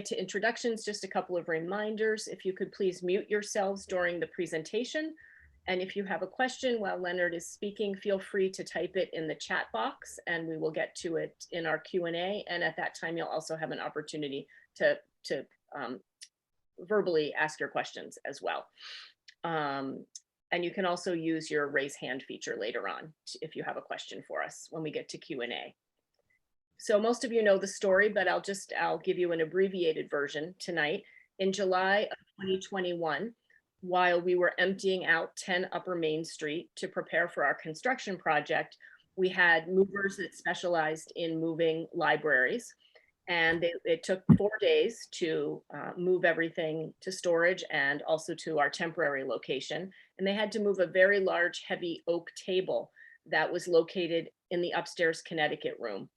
To introductions, just a couple of reminders. If you could please mute yourselves during the presentation. And if you have a question while Leonard is speaking, feel free to type it in the chat box and we will get to it in our Q&A. And at that time, you'll also have an opportunity to verbally ask your questions as well. And you can also use your raise hand feature later on if you have a question for us when we get to Q&A. So most of you know the story, but I'll give you an abbreviated version tonight. In July of 2021, while we were emptying out 10 Upper Main Street to prepare for our construction project, we had movers that specialized in moving libraries. And it took 4 days to move everything to storage and also to our temporary location. And they had to move a very large, heavy oak table that was located in the upstairs Connecticut room.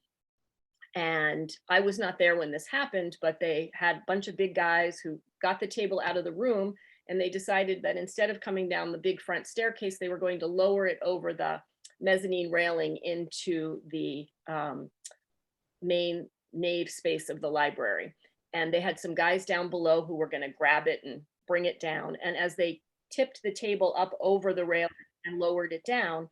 And I was not there when this happened, but they had a bunch of big guys who got the table out of the room, and they decided that instead of coming down the big front staircase, they were going to lower it over the mezzanine railing into the main nave space of the library. And they had some guys down below who were going to grab it and bring it down. And as they tipped the table up over the rail and lowered it down,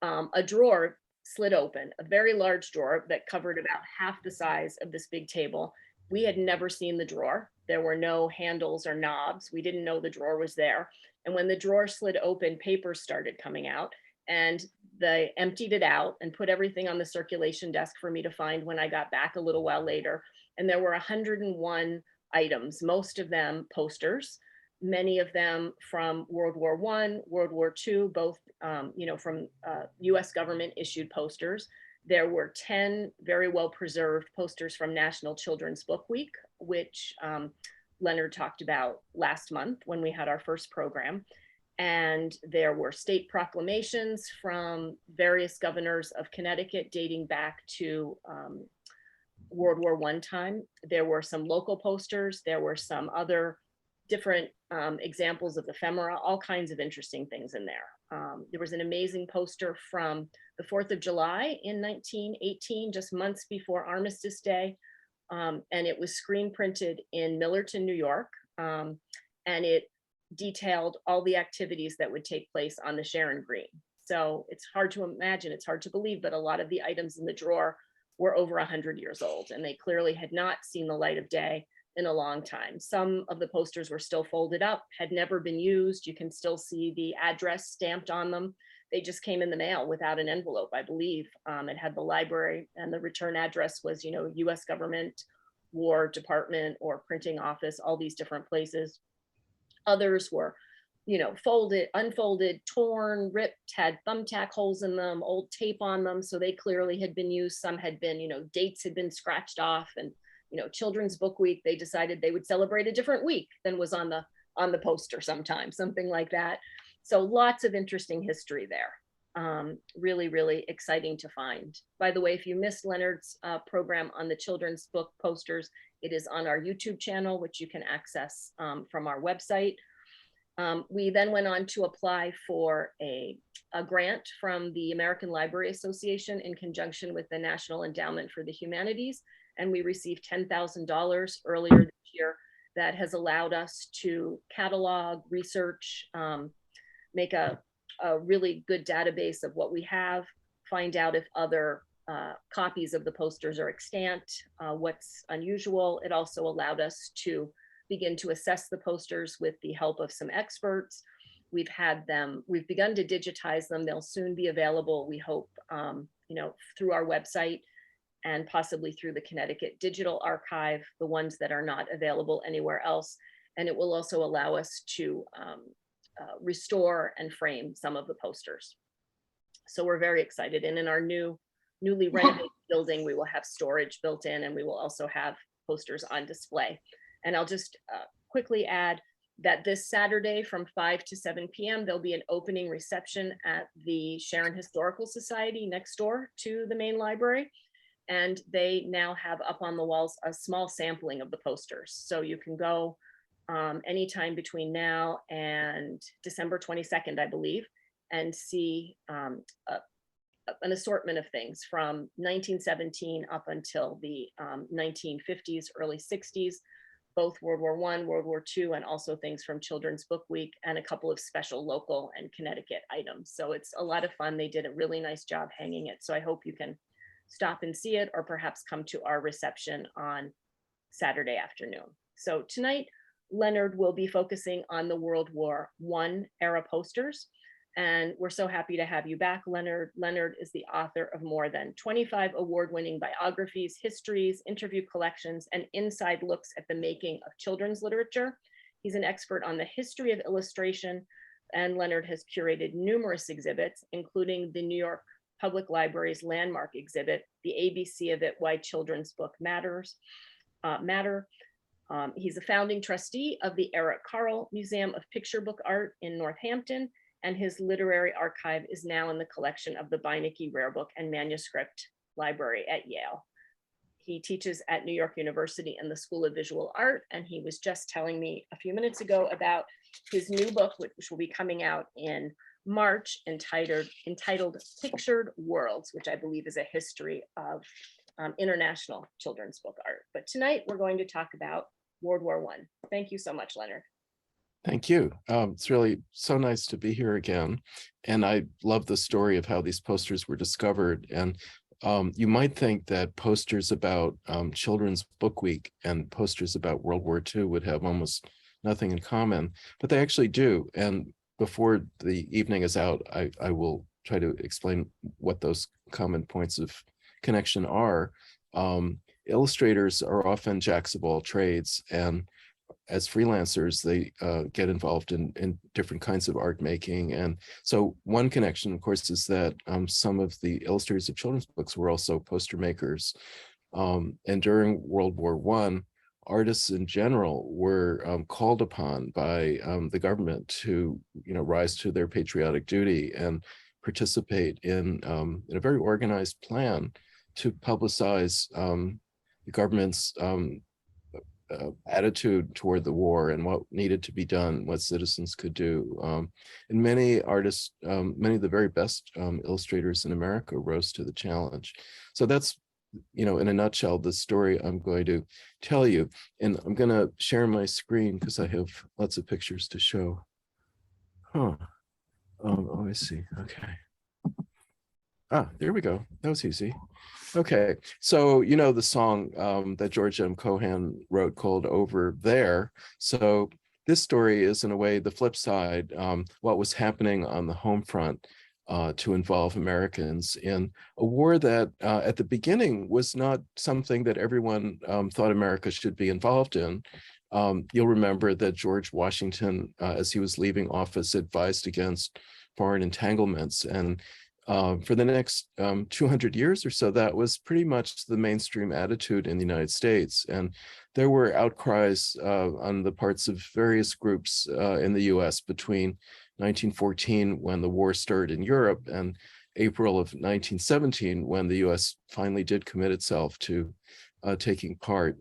a drawer slid open, a very large drawer that covered about half the size of this big table. We had never seen the drawer. There were no handles or knobs. We didn't know the drawer was there. And when the drawer slid open, papers started coming out, and they emptied it out and put everything on the circulation desk for me to find when I got back a little while later. And there were 101 items, most of them posters, many of them from World War I, World War II, both from US government issued posters. There were 10 very well preserved posters from National Children's Book Week, which Leonard talked about last month when we had our first program. And there were state proclamations from various governors of Connecticut dating back to World War I time. There were some local posters. There were some other different examples of ephemera, all kinds of interesting things in there. There was an amazing poster from the 4th of July in 1918, just months before Armistice Day. And it was screen printed in Millerton, New York. And it detailed all the activities that would take place on the Sharon Green. So it's hard to imagine, it's hard to believe, but a lot of the items in the drawer were over 100 years old, and they clearly had not seen the light of day in a long time. Some of the posters were still folded up, had never been used. You can still see the address stamped on them. They just came in the mail without an envelope, I believe. It had the library, and the return address was, US government, War Department, or printing office, all these different places. Others were, folded, unfolded, torn, ripped, had thumbtack holes in them, old tape on them. So they clearly had been used. Some had been, dates had been scratched off, and Children's Book Week, they decided they would celebrate a different week than was on the poster sometimes, something like that. So lots of interesting history there. Really, really exciting to find. By the way, if you missed Leonard's program on the children's book posters, it is on our YouTube channel, which you can access from our website. We then went on to apply for a grant from the American Library Association in conjunction with the National Endowment for the Humanities. And we received $10,000 earlier this year that has allowed us to catalog, research, make a really good database of what we have, find out if other copies of the posters are extant, what's unusual. It also allowed us to begin to assess the posters with the help of some experts. We've begun to digitize them. They'll soon be available, we hope, through our website and possibly through the Connecticut Digital Archive, the ones that are not available anywhere else. And it will also allow us to restore and frame some of the posters. So we're very excited. And in our newly renovated building, we will have storage built in, and we will also have posters on display. And I'll just quickly add that this Saturday from 5 to 7 p.m., there'll be an opening reception at the Sharon Historical Society next door to the main library. And they now have up on the walls a small sampling of the posters. So you can go anytime between now and December 22nd, I believe, and see an assortment of things from 1917 up until the 1950s, early 60s. both World War I, World War II, and also things from Children's Book Week and a couple of special local and Connecticut items. So it's a lot of fun. They did a really nice job hanging it. So I hope you can stop and see it, or perhaps come to our reception on Saturday afternoon. So tonight, Leonard will be focusing on the World War I era posters. And we're so happy to have you back, Leonard. Leonard is the author of more than 25 award-winning biographies, histories, interview collections, and inside looks at the making of children's literature. He's an expert on the history of illustration, and Leonard has curated numerous exhibits, including the New York Public Library's landmark exhibit, The ABC of It, Why Children's Book Matter. He's a founding trustee of the Eric Carle Museum of Picture Book Art in Northampton, and his literary archive is now in the collection of the Beinecke Rare Book and Manuscript Library at Yale. He teaches at New York University in the School of Visual Art, and he was just telling me a few minutes ago about his new book, which will be coming out in March, entitled Pictured Worlds, which I believe is a history of international children's book art. But tonight we're going to talk about World War I. Thank you so much, Leonard. Thank you. It's really so nice to be here again. And I love the story of how these posters were discovered. And you might think that posters about Children's Book Week and posters about World War II would have almost nothing in common, but they actually do. And before the evening is out, I will try to explain what those common points of connection are. Illustrators are often jacks of all trades, and as freelancers, they get involved in different kinds of art making. And so one connection, of course, is that some of the illustrators of children's books were also poster makers. And during World War I, artists in general were called upon by the government to, rise to their patriotic duty and participate in a very organized plan to publicize the government's attitude toward the war and what needed to be done, what citizens could do. And many artists, many of the very best illustrators in America rose to the challenge. So that's, in a nutshell, the story I'm going to tell you. And I'm going to share my screen because I have lots of pictures to show. Oh, I see. Okay. There we go. That was easy. Okay, so the song that George M. Cohan wrote called Over There. So this story is, in a way, the flip side, what was happening on the home front to involve Americans in a war that at the beginning was not something that everyone thought America should be involved in. You'll remember that George Washington, as he was leaving office, advised against foreign entanglements, and for the next 200 years or so, that was pretty much the mainstream attitude in the United States. And there were outcries on the parts of various groups in the US between 1914, when the war started in Europe, and April of 1917, when the US finally did commit itself to taking part,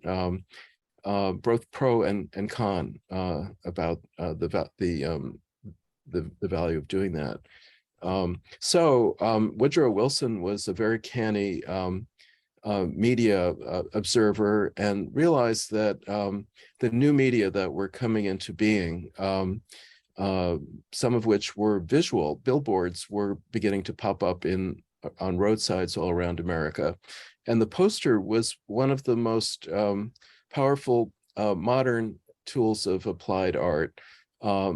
both pro and con about the value of doing that. Woodrow Wilson was a very canny media observer and realized that the new media that were coming into being, some of which were visual, billboards were beginning to pop up on roadsides all around America. And the poster was one of the most powerful modern tools of applied art,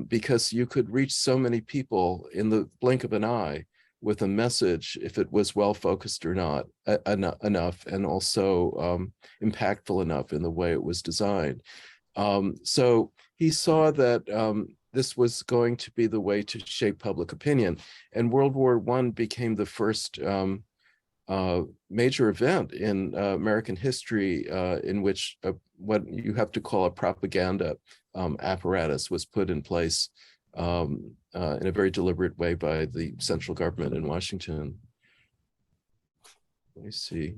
because you could reach so many people in the blink of an eye with a message, if it was well focused or not enough, and also impactful enough in the way it was designed. So he saw that this was going to be the way to shape public opinion, and World War I became the first major event in American history in which what you have to call a propaganda apparatus was put in place in a very deliberate way by the central government in Washington. Let me see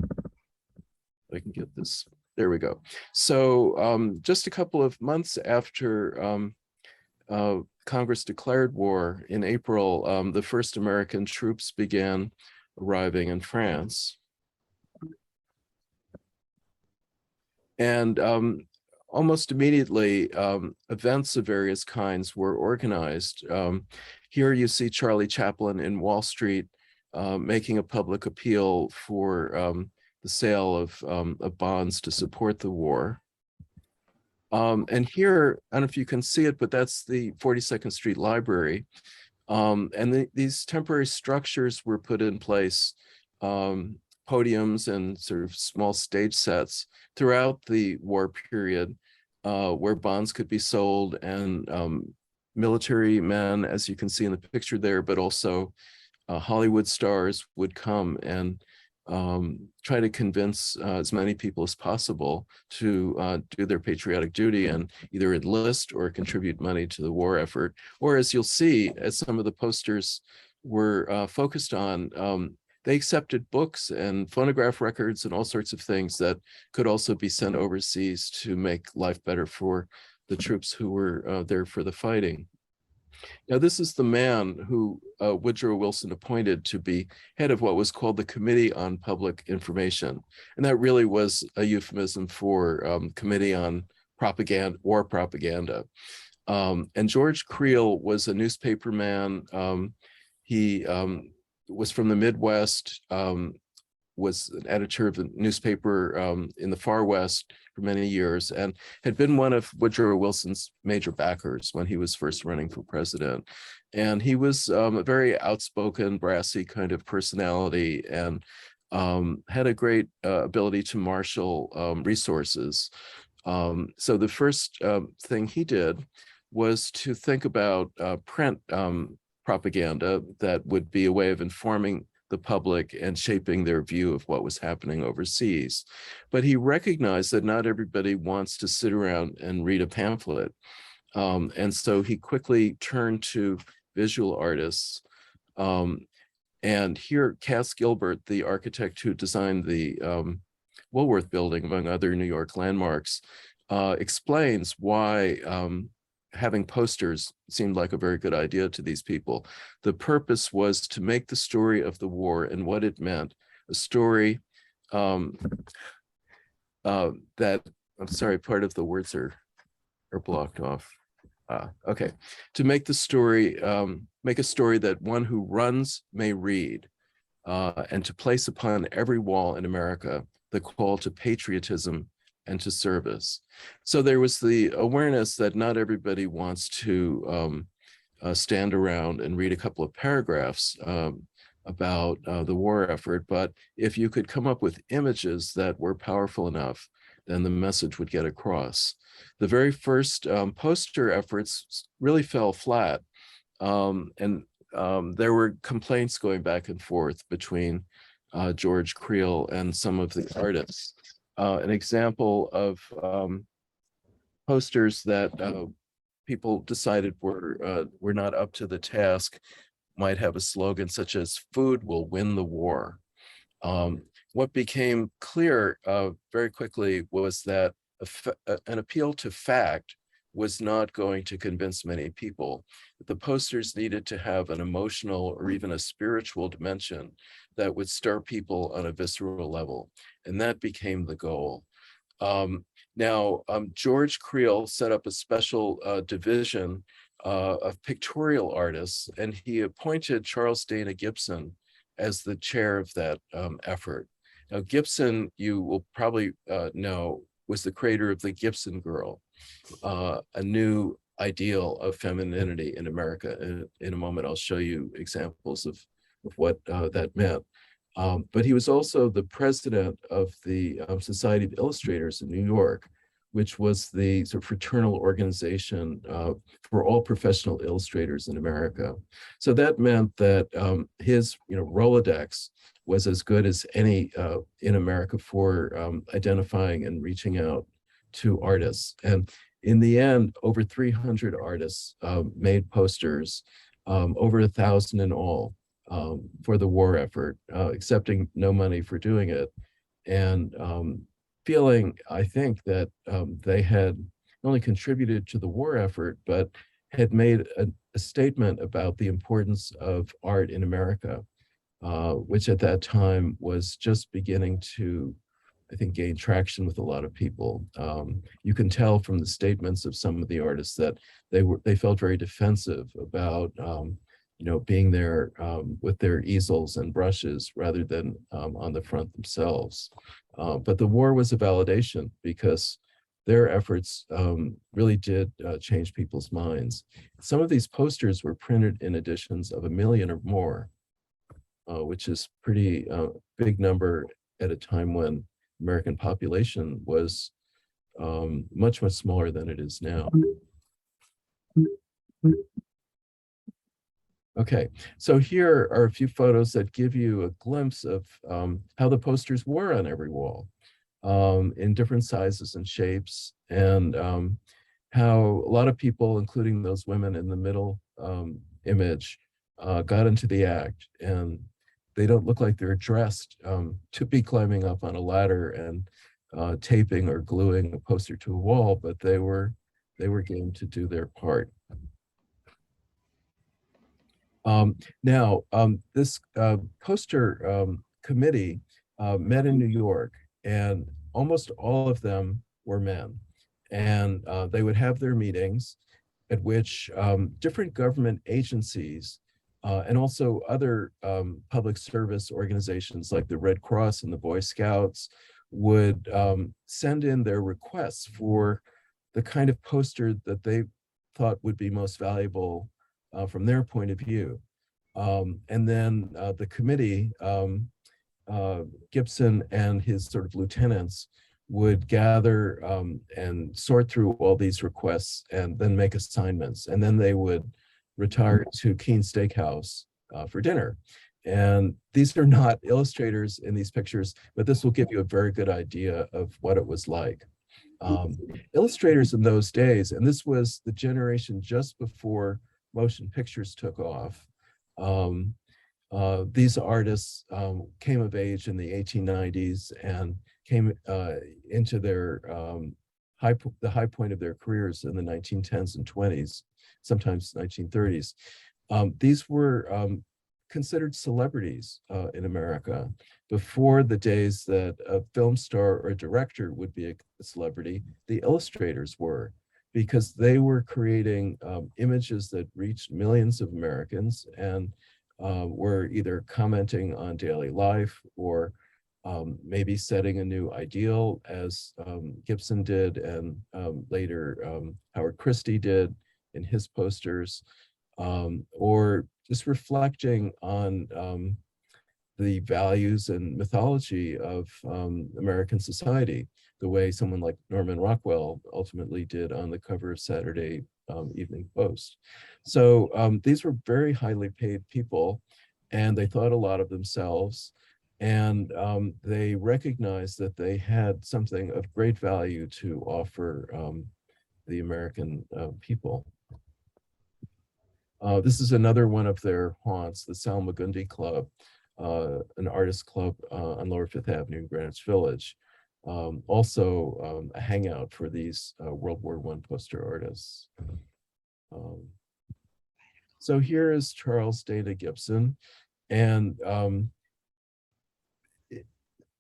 if I can get this. There we go. So just a couple of months after Congress declared war in April, the first American troops began arriving in France. And almost immediately, events of various kinds were organized. Here you see Charlie Chaplin in Wall Street making a public appeal for the sale of bonds to support the war. And here, I don't know if you can see it, but that's the 42nd Street Library. And these temporary structures were put in place, podiums and sort of small stage sets throughout the war period, where bonds could be sold, and military men, as you can see in the picture there, but also Hollywood stars would come and try to convince as many people as possible to do their patriotic duty and either enlist or contribute money to the war effort. Or, as you'll see, as some of the posters were focused on, they accepted books and phonograph records and all sorts of things that could also be sent overseas to make life better for the troops who were there for the fighting. Now, this is the man who Woodrow Wilson appointed to be head of what was called the Committee on Public Information. And that really was a euphemism for Committee on Propaganda, War Propaganda. And George Creel was a newspaper man. He was from the Midwest, was an editor of a newspaper in the far West for many years, and had been one of Woodrow Wilson's major backers when he was first running for president. And he was a very outspoken, brassy kind of personality, and had a great ability to marshal resources. So the first thing he did was to think about print propaganda that would be a way of informing the public and shaping their view of what was happening overseas. But he recognized that not everybody wants to sit around and read a pamphlet. And so he quickly turned to visual artists. And here, Cass Gilbert, the architect who designed the Woolworth Building, among other New York landmarks, explains why having posters seemed like a very good idea to these people. The purpose was to make the story of the war and what it meant a story that, I'm sorry, part of the words are blocked off. Okay, to make the story, make a story that one who runs may read, and to place upon every wall in America the call to patriotism and to service. So there was the awareness that not everybody wants to stand around and read a couple of paragraphs about the war effort, but if you could come up with images that were powerful enough, then the message would get across. The very first poster efforts really fell flat, and there were complaints going back and forth between George Creel and some of the artists. An example of posters that people decided were not up to the task might have a slogan such as "Food will win the war." What became clear very quickly was that an appeal to fact was not going to convince many people. The posters needed to have an emotional or even a spiritual dimension that would stir people on a visceral level. And that became the goal. Now, George Creel set up a special division of pictorial artists, and he appointed Charles Dana Gibson as the chair of that effort. Now, Gibson, you will probably know, was the creator of the Gibson Girl, a new ideal of femininity in America. In a moment, I'll show you examples of what that meant. But he was also the president of the Society of Illustrators in New York, which was the sort of fraternal organization for all professional illustrators in America. So that meant that his Rolodex was as good as any in America for identifying and reaching out to artists. And in the end, over 300 artists made posters, over 1,000 in all, for the war effort, accepting no money for doing it, and feeling, I think, that they had not only contributed to the war effort, but had made a statement about the importance of art in America, which at that time was just beginning to I think, gained traction with a lot of people. You can tell from the statements of some of the artists that they felt very defensive about being there with their easels and brushes rather than on the front themselves. But the war was a validation because their efforts really did change people's minds. Some of these posters were printed in editions of 1 million or more, which is pretty big number at a time when American population was much, much smaller than it is now. Okay, so here are a few photos that give you a glimpse of how the posters were on every wall in different sizes and shapes, and how a lot of people, including those women in the middle image, got into the act, and they don't look like they're dressed to be climbing up on a ladder and taping or gluing a poster to a wall, but they were game to do their part. Now, this poster committee met in New York, and almost all of them were men. And they would have their meetings at which different government agencies and also other public service organizations like the Red Cross and the Boy Scouts would send in their requests for the kind of poster that they thought would be most valuable from their point of view. And then the committee, Gibson and his sort of lieutenants, would gather and sort through all these requests and then make assignments. And then they would retire to Keen's Steakhouse for dinner. And these are not illustrators in these pictures, but this will give you a very good idea of what it was like. Illustrators in those days, and this was the generation just before motion pictures took off. These artists came of age in the 1890s and came into their the high point of their careers in the 1910s and 20s, sometimes 1930s. These were considered celebrities in America before the days that a film star or a director would be a celebrity. The illustrators were, because they were creating images that reached millions of Americans and were either commenting on daily life or maybe setting a new ideal, as Gibson did, and later Howard Christie did in his posters, or just reflecting on the values and mythology of American society, the way someone like Norman Rockwell ultimately did on the cover of Saturday Evening Post. So these were very highly paid people, and they thought a lot of themselves, and they recognized that they had something of great value to offer the American people. This is another one of their haunts, the Salmagundi Club, an artist club on Lower Fifth Avenue in Greenwich Village. Also a hangout for these World War I poster artists. So here is Charles Dana Gibson, and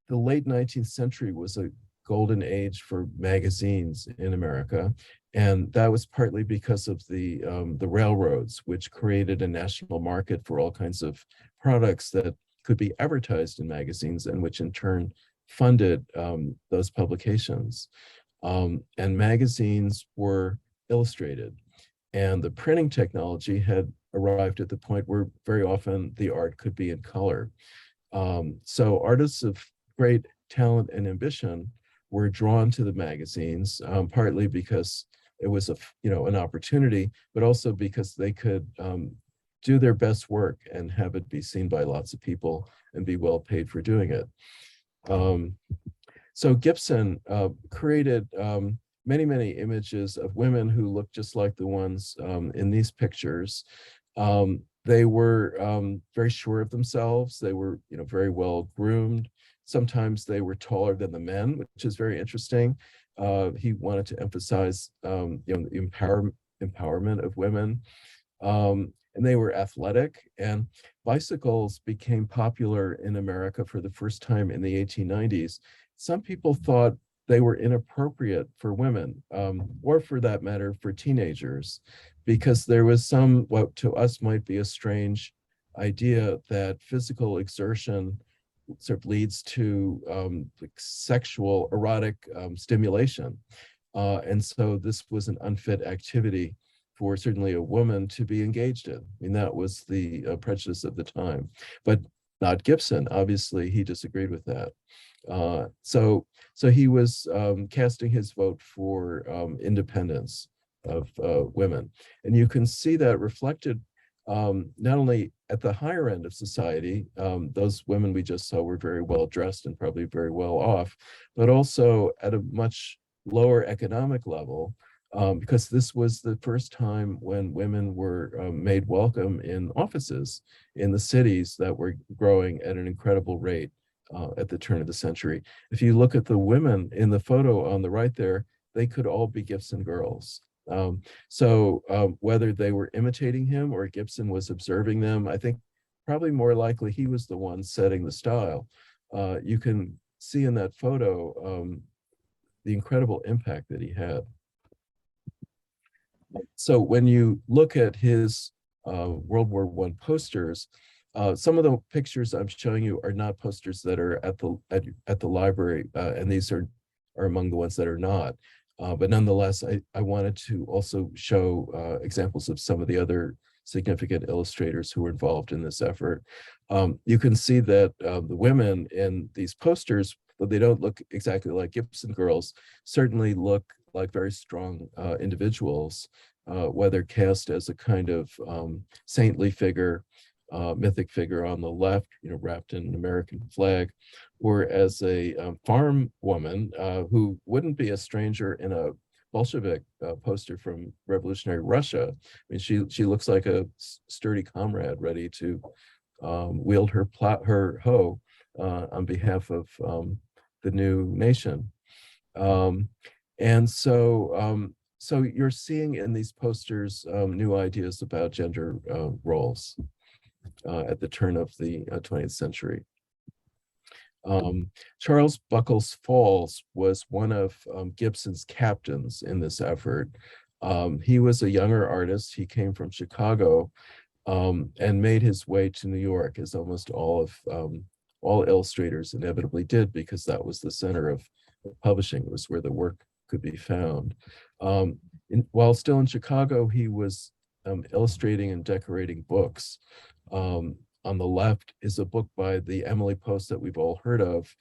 the late 19th century was a golden age for magazines in America, and that was partly because of the railroads, which created a national market for all kinds of products that could be advertised in magazines, and which in turn funded those publications. And magazines were illustrated, and the printing technology had arrived at the point where very often the art could be in color. So artists of great talent and ambition were drawn to the magazines, partly because it was an opportunity, but also because they could do their best work and have it be seen by lots of people and be well paid for doing it. So Gibson created many, many images of women who looked just like the ones in these pictures. They were very sure of themselves. They were, very well groomed. Sometimes they were taller than the men, which is very interesting. He wanted to emphasize, the empowerment of women. And they were athletic, and bicycles became popular in America for the first time in the 1890s. some people thought they were inappropriate for women, or for that matter, for teenagers, because there was some, what to us might be a strange idea that physical exertion sort of leads to like sexual erotic stimulation. And so this was an unfit activity for certainly a woman to be engaged in. I mean, that was the prejudice of the time, but not Gibson. Obviously, he disagreed with that. So he was casting his vote for independence of women. And you can see that reflected not only at the higher end of society, those women we just saw were very well dressed and probably very well off, but also at a much lower economic level, because this was the first time when women were made welcome in offices in the cities that were growing at an incredible rate at the turn of the century. If you look at the women in the photo on the right there, they could all be Gibson girls. Whether they were imitating him or Gibson was observing them, I think probably more likely he was the one setting the style. You can see in that photo the incredible impact that he had. So when you look at his World War I posters, some of the pictures I'm showing you are not posters that are at the library, and these are among the ones that are not. But nonetheless, I wanted to also show examples of some of the other significant illustrators who were involved in this effort. You can see that the women in these posters, though they don't look exactly like Gibson girls, certainly look like very strong individuals, whether cast as a kind of saintly figure, mythic figure on the left, wrapped in an American flag, or as a farm woman who wouldn't be a stranger in a Bolshevik poster from revolutionary Russia. I mean, she looks like a sturdy comrade ready to wield her hoe on behalf of the new nation. So you're seeing in these posters new ideas about gender roles at the turn of the 20th century. Charles Buckles Falls was one of Gibson's captains in this effort. He was a younger artist. He came from Chicago and made his way to New York, as almost all illustrators inevitably did, because that was the center of publishing. It was where the work could be found. While still in Chicago, he was illustrating and decorating books. On the left is a book by the Emily Post that we've all heard of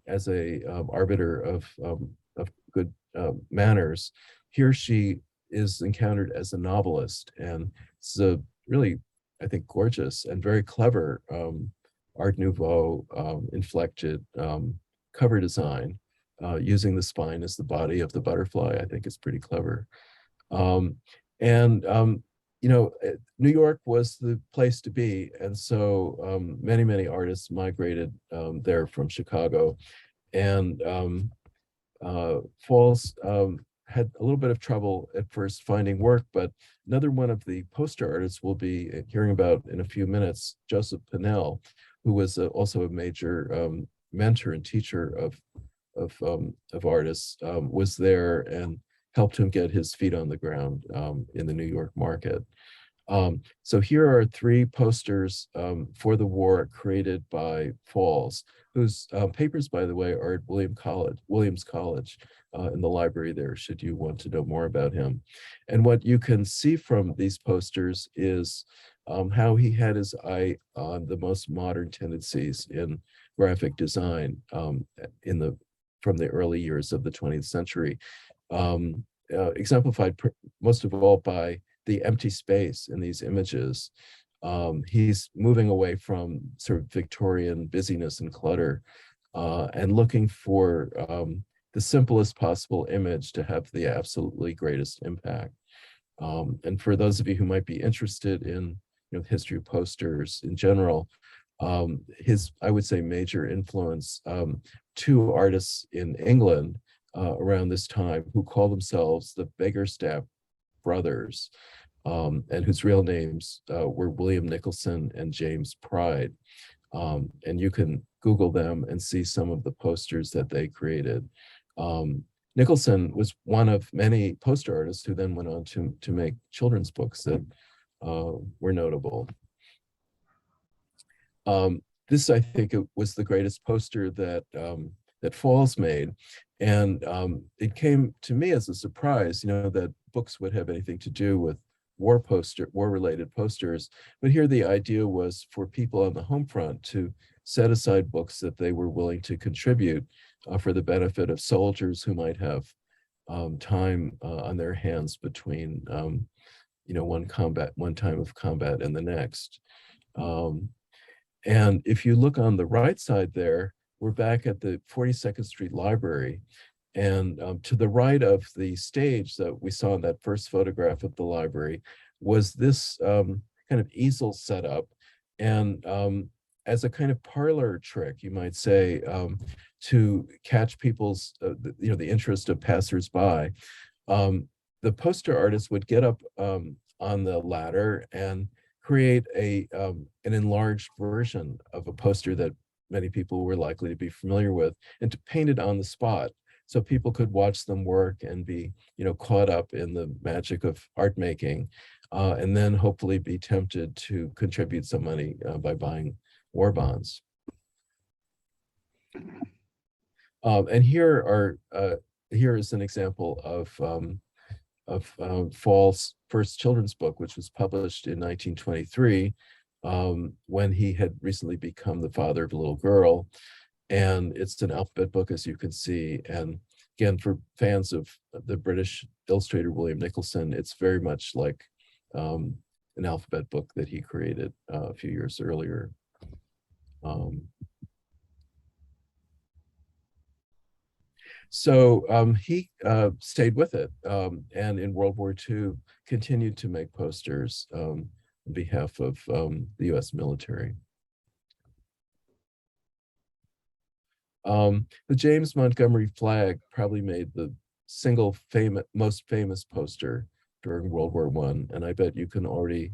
as a arbiter of good manners. Here she is encountered as a novelist, and it's a really, I think, gorgeous and very clever Art Nouveau inflected cover design, using the spine as the body of the butterfly. I think is pretty clever. New York was the place to be, and so many artists migrated there from Chicago, and Falls had a little bit of trouble at first finding work, but another one of the poster artists we'll be hearing about in a few minutes, Joseph Pinnell, who was also a major mentor and teacher of artists, was there and helped him get his feet on the ground in the New York market. So here are three posters for the war created by Falls, whose papers, by the way, are at Williams College in the library there, should you want to know more about him. And what you can see from these posters is how he had his eye on the most modern tendencies in graphic design from the early years of the 20th century, exemplified most of all by the empty space in these images. He's moving away from sort of Victorian busyness and clutter and looking for the simplest possible image to have the absolutely greatest impact. And for those of you who might be interested in history of posters in general, his, I would say, major influence, two artists in England around this time who call themselves the Biggerstaff brothers, and whose real names were William Nicholson and James Pride. And you can Google them and see some of the posters that they created. Nicholson was one of many poster artists who then went on to make children's books that were notable. This, I think, it was the greatest poster that Falls made, and it came to me as a surprise, that books would have anything to do with war-related posters. But here the idea was for people on the home front to set aside books that they were willing to contribute for the benefit of soldiers who might have time on their hands between one time of combat and the next. And if you look on the right side there, we're back at the 42nd Street Library. And to the right of the stage that we saw in that first photograph of the library was this kind of easel setup. And as a kind of parlor trick, you might say, to catch people's, the interest of passersby, the poster artist would get up on the ladder and create an enlarged version of a poster that many people were likely to be familiar with, and to paint it on the spot so people could watch them work and be caught up in the magic of art making, and then hopefully be tempted to contribute some money by buying war bonds. And here is an example of Fall's first children's book, which was published in 1923, when he had recently become the father of a little girl. And it's an alphabet book, as you can see. And again, for fans of the British illustrator William Nicholson, it's very much like an alphabet book that he created a few years earlier. So he stayed with it, and in World War II continued to make posters on behalf of the US military. The James Montgomery flag probably made the single most famous poster during World War I, and I bet you can already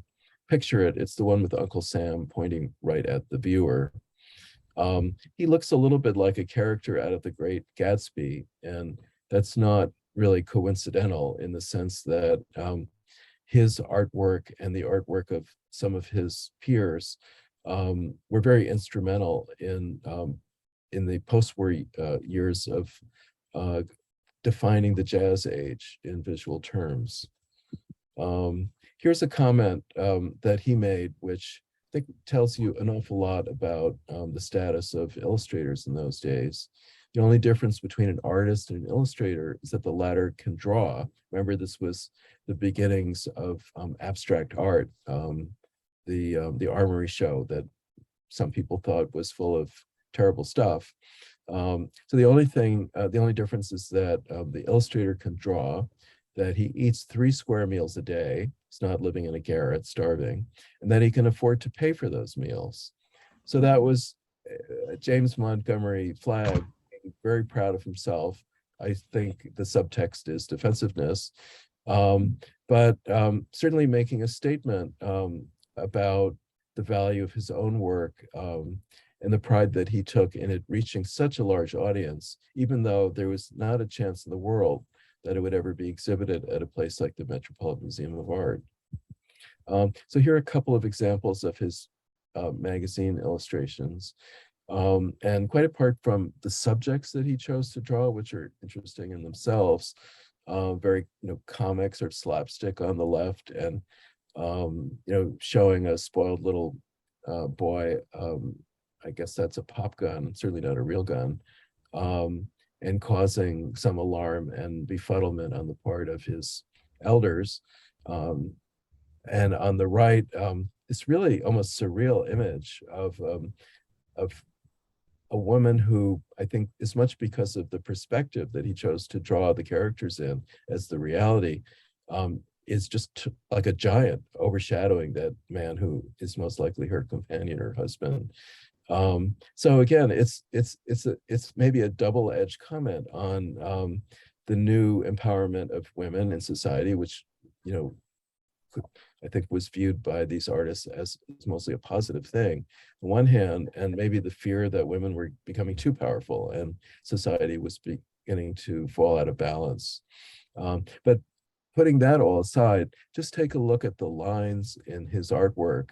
picture it. It's the one with Uncle Sam pointing right at the viewer. He looks a little bit like a character out of The Great Gatsby, and that's not really coincidental in the sense that his artwork and the artwork of some of his peers were very instrumental in the post-war years of defining the jazz age in visual terms. Here's a comment that he made, which I think tells you an awful lot about the status of illustrators in those days. The only difference between an artist and an illustrator is that the latter can draw. Remember, this was the beginnings of abstract art, the Armory show that some people thought was full of terrible stuff. So the only difference is that the illustrator can draw, that he eats 3 square meals a day. He's not living in a garret, starving, and that he can afford to pay for those meals. So that was James Montgomery Flagg, very proud of himself. I think the subtext is defensiveness, but certainly making a statement about the value of his own work and the pride that he took in it reaching such a large audience, even though there was not a chance in the world that it would ever be exhibited at a place like the Metropolitan Museum of Art. So here are a couple of examples of his magazine illustrations. And quite apart from the subjects that he chose to draw, which are interesting in themselves, very comic sort of slapstick on the left, and showing a spoiled little boy, I guess that's a pop gun, certainly not a real gun, and causing some alarm and befuddlement on the part of his elders. And on the right, this really almost surreal image of a woman who, I think, as much because of the perspective that he chose to draw the characters in as the reality, is just like a giant overshadowing that man who is most likely her companion or husband. So again, it's maybe a double-edged comment on the new empowerment of women in society, which I think was viewed by these artists as mostly a positive thing on one hand, and maybe the fear that women were becoming too powerful and society was beginning to fall out of balance. But putting that all aside, just take a look at the lines in his artwork,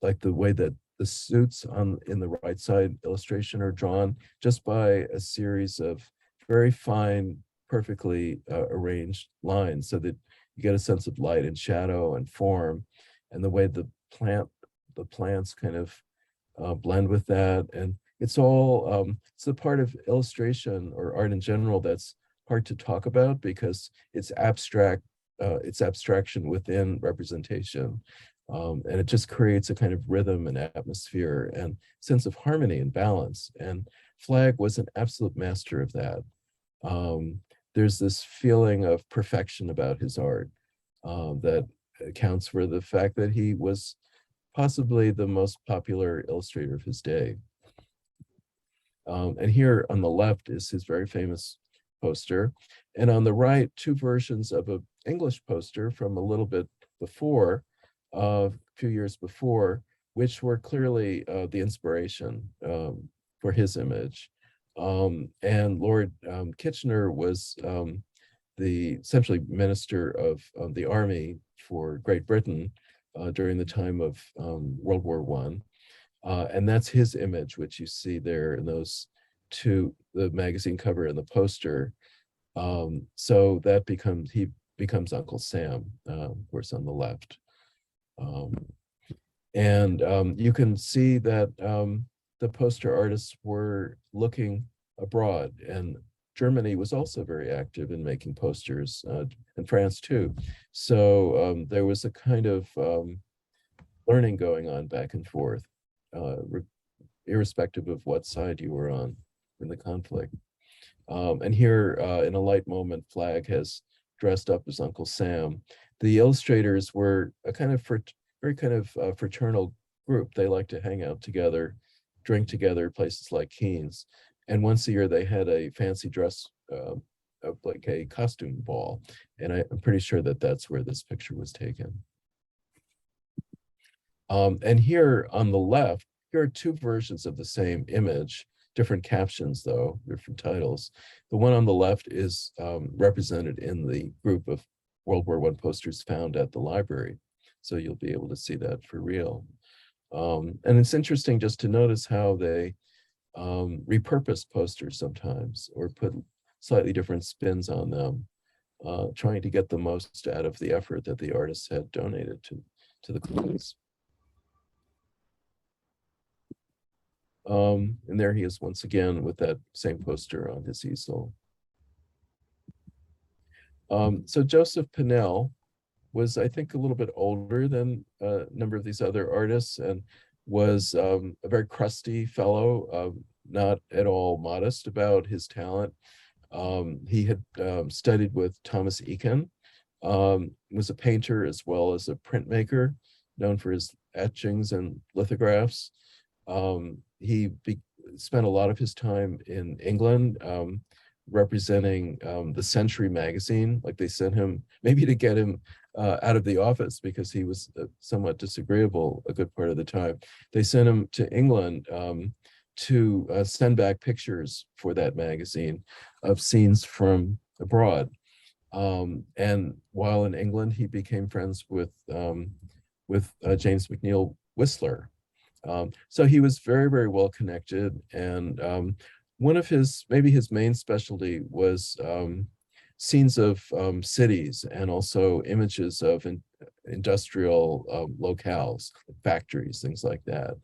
like the way that the suits in the right side illustration are drawn just by a series of very fine, perfectly arranged lines, so that you get a sense of light and shadow and form, and the way the plants kind of blend with that. And it's all it's the part of illustration or art in general that's hard to talk about because it's abstract, it's abstraction within representation. And it just creates a kind of rhythm and atmosphere and sense of harmony and balance. And Flagg was an absolute master of that. There's this feeling of perfection about his art that accounts for the fact that he was possibly the most popular illustrator of his day. And here on the left is his very famous poster. And on the right, two versions of an English poster from a little bit before, a few years before, which were clearly the inspiration for his image. And Lord Kitchener was the essentially minister of the army for Great Britain during the time of World War I. And that's his image, which you see there in those two, the magazine cover and the poster. So that he becomes Uncle Sam, of course, on the left. You can see that the poster artists were looking abroad, and Germany was also very active in making posters, and France too. So there was a kind of learning going on back and forth, irrespective of what side you were on in the conflict. And here, in a light moment, Flagg has dressed up as Uncle Sam. The illustrators were a kind of very kind of fraternal group. They like to hang out together, drink together, places like Keen's. And once a year, they had a fancy dress, like a costume ball. And I'm pretty sure that that's where this picture was taken. And here on the left, here are two versions of the same image, different captions though, different titles. The one on the left is represented in the group of World War I posters found at the library. So you'll be able to see that for real. And it's interesting just to notice how they repurpose posters sometimes or put slightly different spins on them, trying to get the most out of the effort that the artists had donated to the cause. And there he is once again with that same poster on his easel. So Joseph Pennell was, I think, a little bit older than a number of these other artists and was a very crusty fellow, not at all modest about his talent. He had studied with Thomas Ekin, was a painter as well as a printmaker, known for his etchings and lithographs. He spent a lot of his time in England, representing the Century magazine. Like they sent him, maybe to get him out of the office because he was somewhat disagreeable a good part of the time. They sent him to England to send back pictures for that magazine of scenes from abroad. And while in England, he became friends with James McNeill Whistler. So he was very, very well connected. And one of maybe his main specialty was scenes of cities and also images of industrial locales, factories, things like that.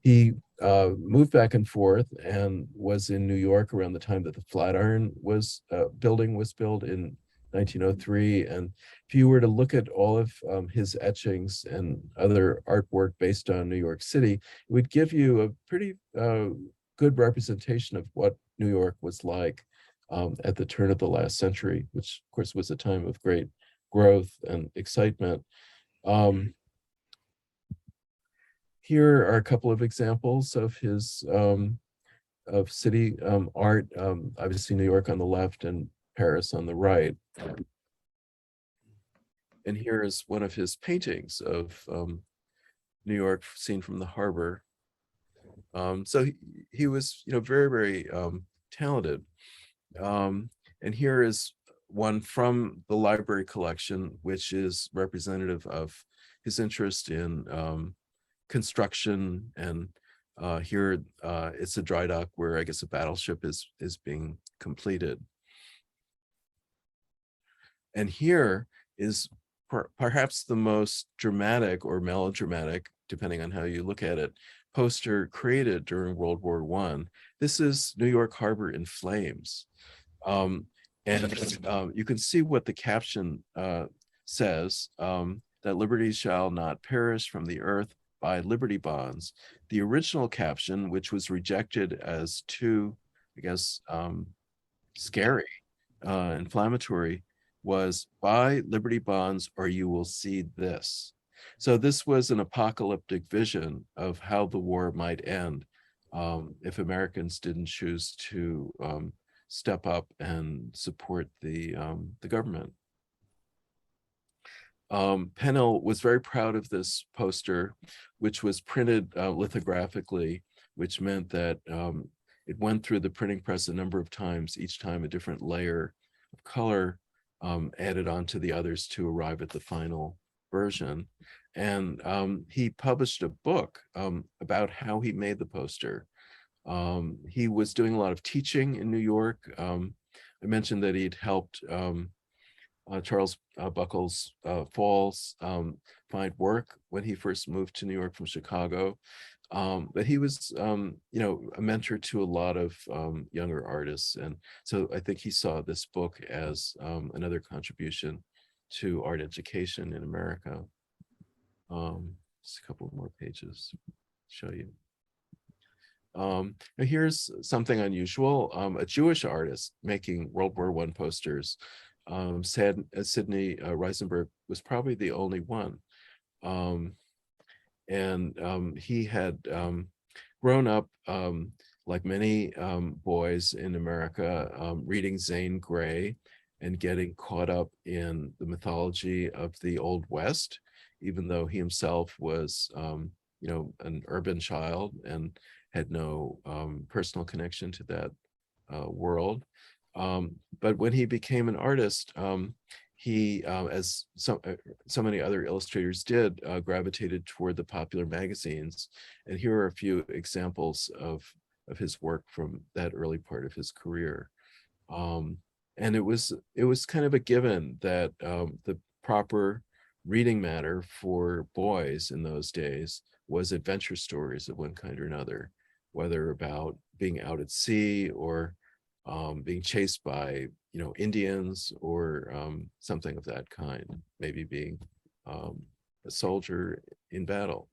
He moved back and forth and was in New York around the time that the Flatiron building was built in 1903. And if you were to look at all of his etchings and other artwork based on New York City, it would give you a pretty good representation of what New York was like at the turn of the last century, which of course was a time of great growth and excitement. Here are a couple of examples of his of city art, obviously New York on the left and Paris on the right. And here is one of his paintings of New York seen from the harbor. So he was, very, very talented. And here is one from the library collection, which is representative of his interest in construction. And here it's a dry dock where I guess a battleship is being completed. And here is perhaps the most dramatic or melodramatic, depending on how you look at it, poster created during World War I. This is New York Harbor in flames. And you can see what the caption says, that liberty shall not perish from the earth by Liberty bonds. The original caption, which was rejected as too, I guess, scary, inflammatory, was buy Liberty bonds or you will see this. So this was an apocalyptic vision of how the war might end if Americans didn't choose to step up and support the government. Pennell was very proud of this poster, which was printed lithographically, which meant that it went through the printing press a number of times, each time a different layer of color added onto the others to arrive at the final version. And he published a book about how he made the poster. He was doing a lot of teaching in New York. I mentioned that he'd helped Charles Buckles Falls find work when he first moved to New York from Chicago. But he was, a mentor to a lot of younger artists. And so I think he saw this book as another contribution to art education in America. Just a couple more pages to show you. Now here's something unusual. A Jewish artist making World War I posters. Sidney Reisenberg was probably the only one. And he had grown up, like many boys in America, reading Zane Grey and getting caught up in the mythology of the Old West, even though he himself was, an urban child and had no personal connection to that world. But when he became an artist, he, as so many other illustrators did, gravitated toward the popular magazines. And here are a few examples of his work from that early part of his career. And it was kind of a given that the proper reading matter for boys in those days was adventure stories of one kind or another, whether about being out at sea or being chased by Indians or something of that kind, maybe being a soldier in battle.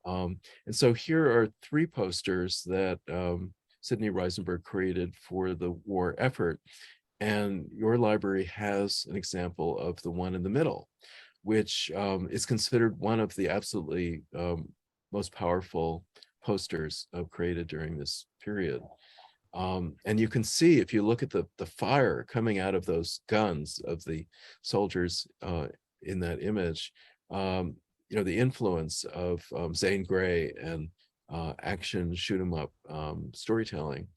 And so here are 3 posters that Sidney Reisenberg created for the war effort. And your library has an example of the one in the middle, which is considered one of the absolutely most powerful posters created during this period. And you can see, if you look at the fire coming out of those guns of the soldiers in that image, the influence of Zane Grey and action shoot 'em up storytelling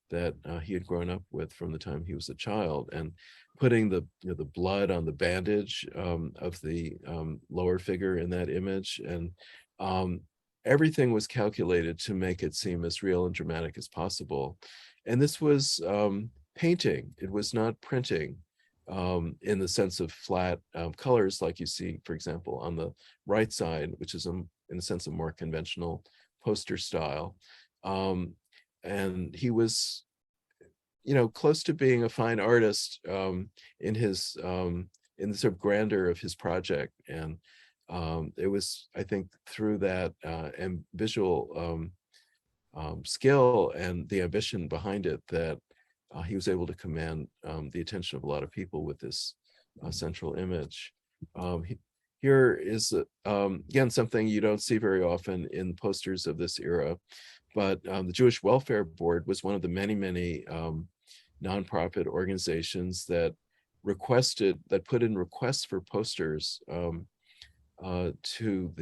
that he had grown up with from the time he was a child, and putting the blood on the bandage of the lower figure in that image, and everything was calculated to make it seem as real and dramatic as possible. And this was painting. It was not printing in the sense of flat colors like you see, for example, on the right side, which is in a sense a more conventional poster style. And he was, close to being a fine artist in his in the sort of grandeur of his project. And it was, I think, through that and visual skill and the ambition behind it that he was able to command the attention of a lot of people with this central image. Here is, again, something you don't see very often in posters of this era, but the Jewish Welfare Board was one of the many, many nonprofit organizations that put in requests for posters to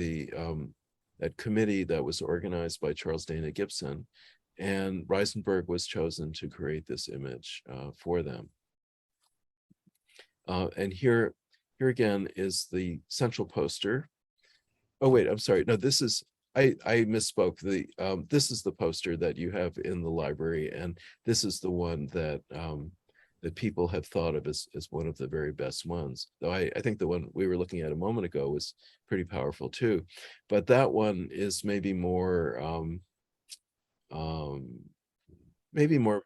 that committee that was organized by Charles Dana Gibson, and Reisenberg was chosen to create this image for them. And here again is the central poster. Oh wait, I'm sorry. No, this is, I misspoke. This is the poster that you have in the library, and this is the one that that people have thought of as one of the very best ones. Though I think the one we were looking at a moment ago was pretty powerful too. But that one is maybe more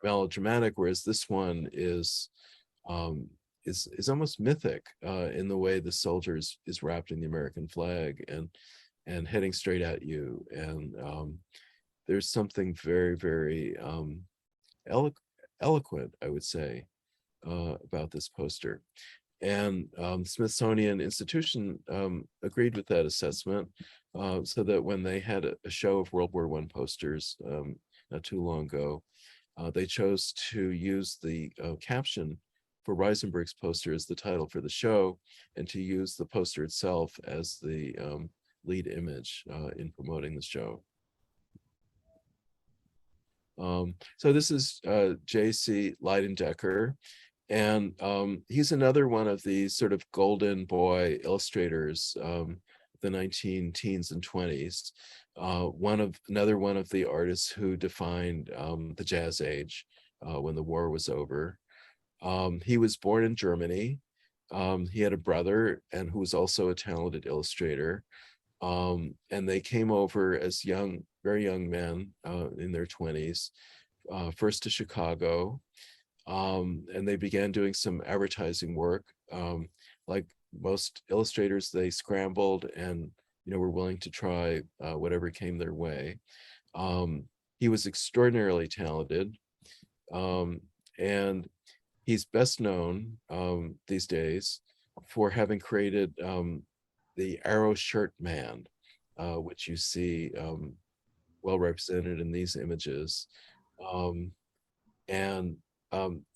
melodramatic, whereas this one is almost mythic in the way the soldier is wrapped in the American flag and heading straight at you. And there's something very, very eloquent, I would say, about this poster. And Smithsonian Institution agreed with that assessment, so that when they had a show of World War I posters not too long ago, they chose to use the caption for Reisenberg's poster as the title for the show, and to use the poster itself as the lead image in promoting the show. So this is J.C. Leidendecker, and he's another one of these sort of golden boy illustrators, the 19 teens and 20s. Another one of the artists who defined the Jazz Age when the war was over. He was born in Germany. He had a brother and who was also a talented illustrator. And they came over as very young men in their 20s, first to Chicago, and they began doing some advertising work. Like most illustrators, they scrambled and were willing to try whatever came their way. He was extraordinarily talented, and he's best known these days for having created the Arrow Shirt Man, which you see well represented in these images.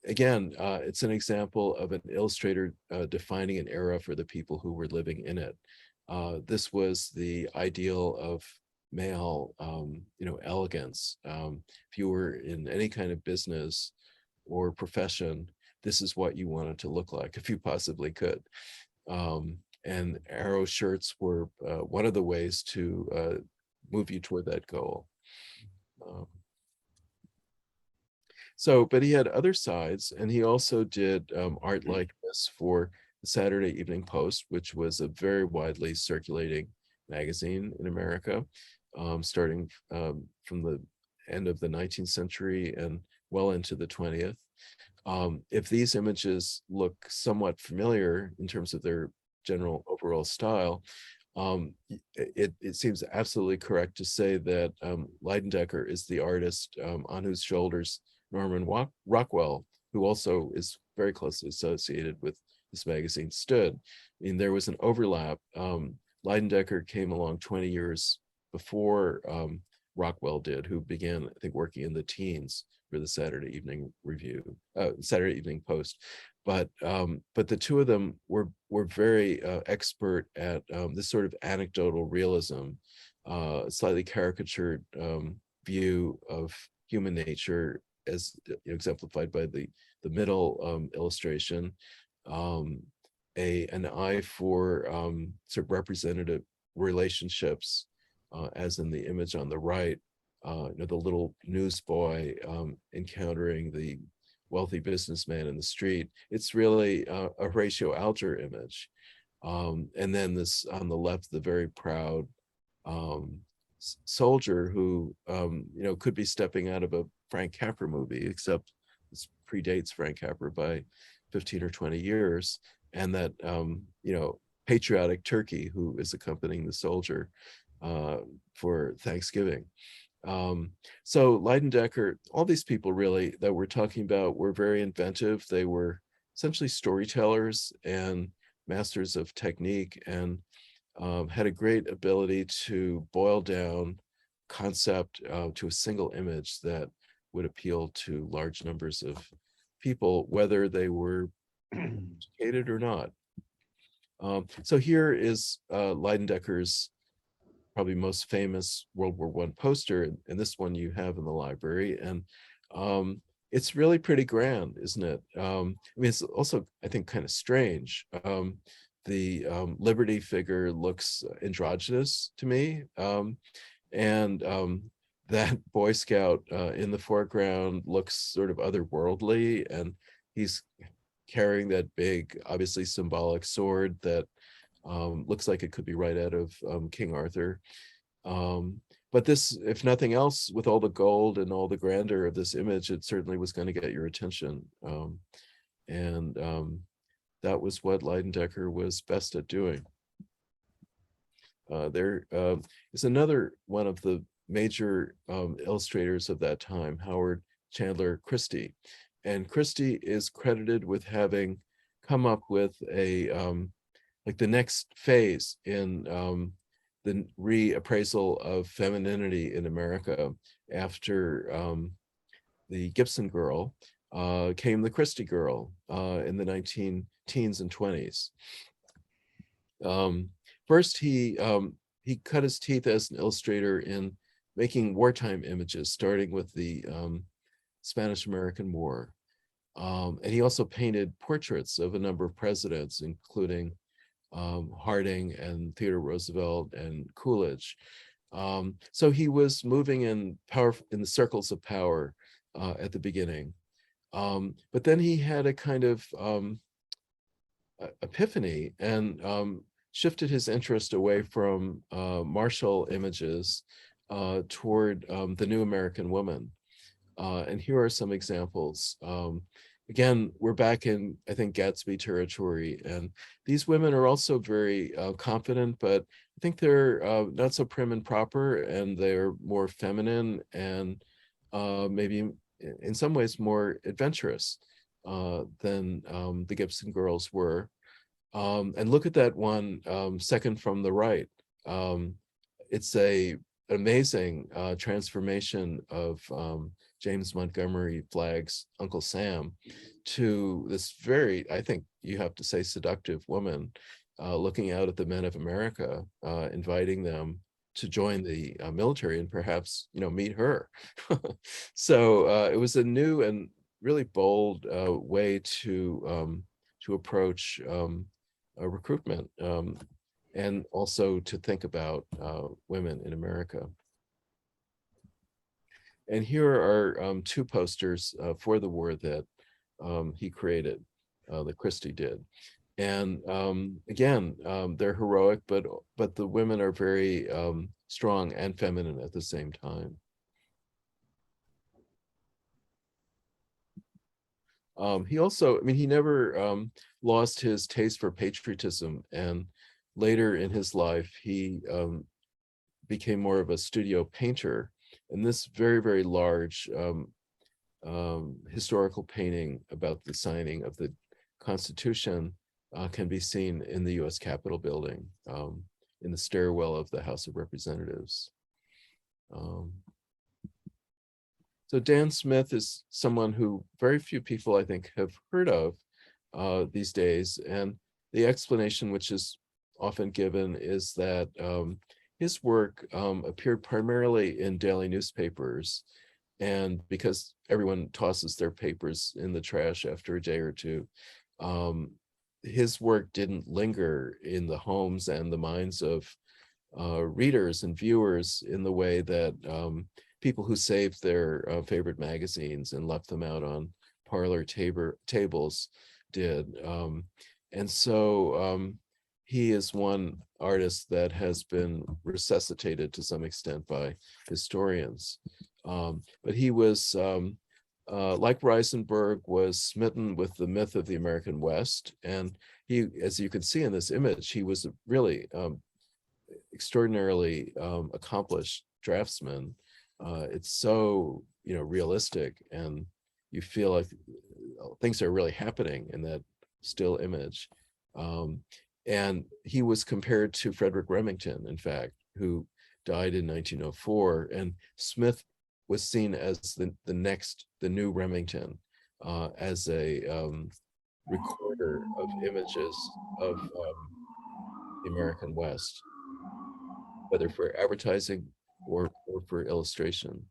Again, it's an example of an illustrator defining an era for the people who were living in it. This was the ideal of male, elegance. If you were in any kind of business or profession, this is what you wanted to look like if you possibly could. And arrow shirts were one of the ways to move you toward that goal. But he had other sides, and he also did art like this for the Saturday Evening Post, which was a very widely circulating magazine in America, starting from the end of the 19th century and well into the 20th. If these images look somewhat familiar in terms of their general overall style, it seems absolutely correct to say that Leidendecker is the artist on whose shoulders Norman Rockwell, who also is very closely associated with this magazine, stood. I mean, there was an overlap. Leidendecker came along 20 years before Rockwell did, who began, I think, working in the teens for the Saturday Evening Saturday Evening Post. But the two of them were very expert at this sort of anecdotal realism, slightly caricatured view of human nature, as exemplified by the middle illustration, an eye for sort of representative relationships, as in the image on the right, the little newsboy encountering the wealthy businessman in the street. It's really a Horatio Alger image. And then this on the left, the very proud soldier who could be stepping out of a Frank Capra movie, except this predates Frank Capra by 15 or 20 years, and that patriotic turkey who is accompanying the soldier for Thanksgiving. So Leidendecker, all these people really that we're talking about were very inventive. They were essentially storytellers and masters of technique, and had a great ability to boil down concept to a single image that would appeal to large numbers of people, whether they were educated or not. So here is Leidendecker's probably most famous World War I poster, and this one you have in the library. And it's really pretty grand, isn't it? I mean, it's also, I think, kind of strange. The Liberty figure looks androgynous to me. And that Boy Scout in the foreground looks sort of otherworldly, and he's carrying that big, obviously symbolic sword that looks like it could be right out of King Arthur. But this, if nothing else, with all the gold and all the grandeur of this image, it certainly was going to get your attention. And that was what Leidendecker was best at doing. There is another one of the major illustrators of that time, Howard Chandler Christie. And Christie is credited with having come up with a like the next phase in the reappraisal of femininity in America. After the Gibson girl came the Christie girl in the 19 teens and 20s. First, he cut his teeth as an illustrator in making wartime images, starting with the Spanish-American War. And he also painted portraits of a number of presidents, including Harding and Theodore Roosevelt and Coolidge. So he was moving in the circles of power at the beginning. But then he had a kind of epiphany and shifted his interest away from martial images toward the new American woman. And here are some examples. Again, we're back in, I think, Gatsby territory. And these women are also very confident, but I think they're not so prim and proper, and they're more feminine and maybe in some ways more adventurous than the Gibson girls were. And look at that one second from the right. It's an amazing transformation of James Montgomery Flagg's Uncle Sam to this very, I think you have to say, seductive woman looking out at the men of America, inviting them to join the military and perhaps, meet her. So it was a new and really bold way to approach recruitment and also to think about women in America. And here are two posters for the war that he created, that Christie did. And again, they're heroic, but the women are very strong and feminine at the same time. He also, I mean, he never lost his taste for patriotism, and later in his life, he became more of a studio painter. And this very, very large historical painting about the signing of the Constitution can be seen in the US Capitol building, in the stairwell of the House of Representatives. So Dan Smith is someone who very few people, I think, have heard of these days. And the explanation, which is often given, is that his work appeared primarily in daily newspapers. And because everyone tosses their papers in the trash after a day or two, his work didn't linger in the homes and the minds of readers and viewers in the way that people who saved their favorite magazines and left them out on parlor tables did. And so he is one artist that has been resuscitated to some extent by historians. But he was, like Reisenberg, was smitten with the myth of the American West. And he, as you can see in this image, he was a really extraordinarily accomplished draftsman. It's so, realistic, and you feel like things are really happening in that still image. And he was compared to Frederick Remington, in fact, who died in 1904. And Smith was seen as the new Remington, as a recorder of images of the American West, whether for advertising or for illustration.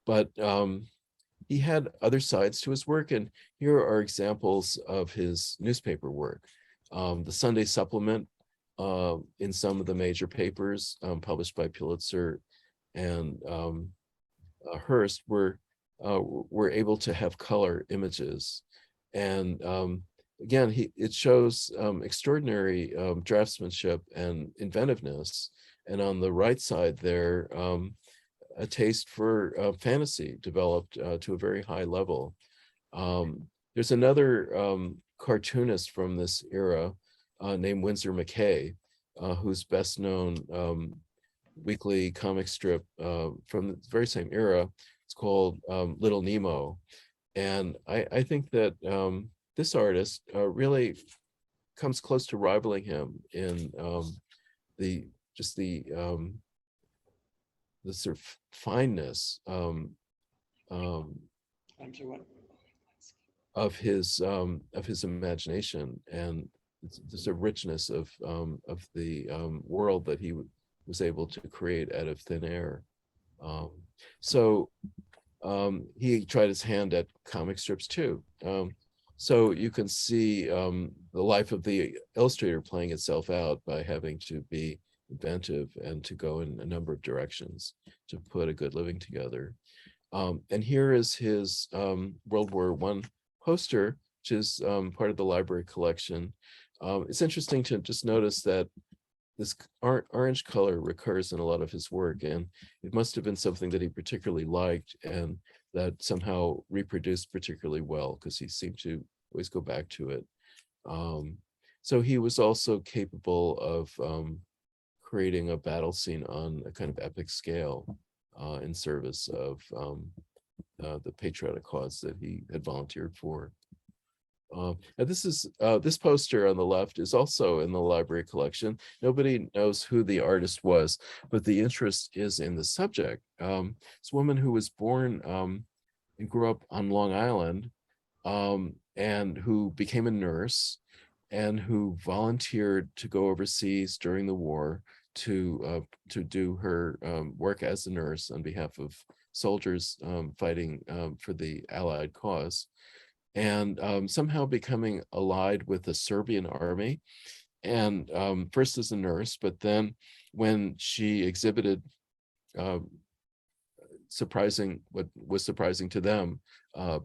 But he had other sides to his work, and here are examples of his newspaper work. The Sunday Supplement in some of the major papers published by Pulitzer and Hearst were able to have color images. And again, it shows extraordinary draftsmanship and inventiveness. And on the right side there, a taste for fantasy developed to a very high level. There's another cartoonist from this era named Winsor McCay, whose best known weekly comic strip from the very same era. It's called Little Nemo. And I think that this artist really comes close to rivaling him in the sort of fineness of his imagination and the sort of richness of the world that he was able to create out of thin air. So he tried his hand at comic strips too. So you can see the life of the illustrator playing itself out by having to be inventive and to go in a number of directions to put a good living together. And here is his World War I poster, which is part of the library collection. It's interesting to just notice that this orange color recurs in a lot of his work, and it must have been something that he particularly liked and that somehow reproduced particularly well, because he seemed to always go back to it. So he was also capable of creating a battle scene on a kind of epic scale in service of the patriotic cause that he had volunteered for. And this poster on the left is also in the library collection. Nobody knows who the artist was, but the interest is in the subject. This woman who was born and grew up on Long Island, and who became a nurse and who volunteered to go overseas during the war to do her work as a nurse on behalf of soldiers fighting for the Allied cause, and somehow becoming allied with the Serbian army, and first as a nurse, but then when she exhibited what was surprising to them,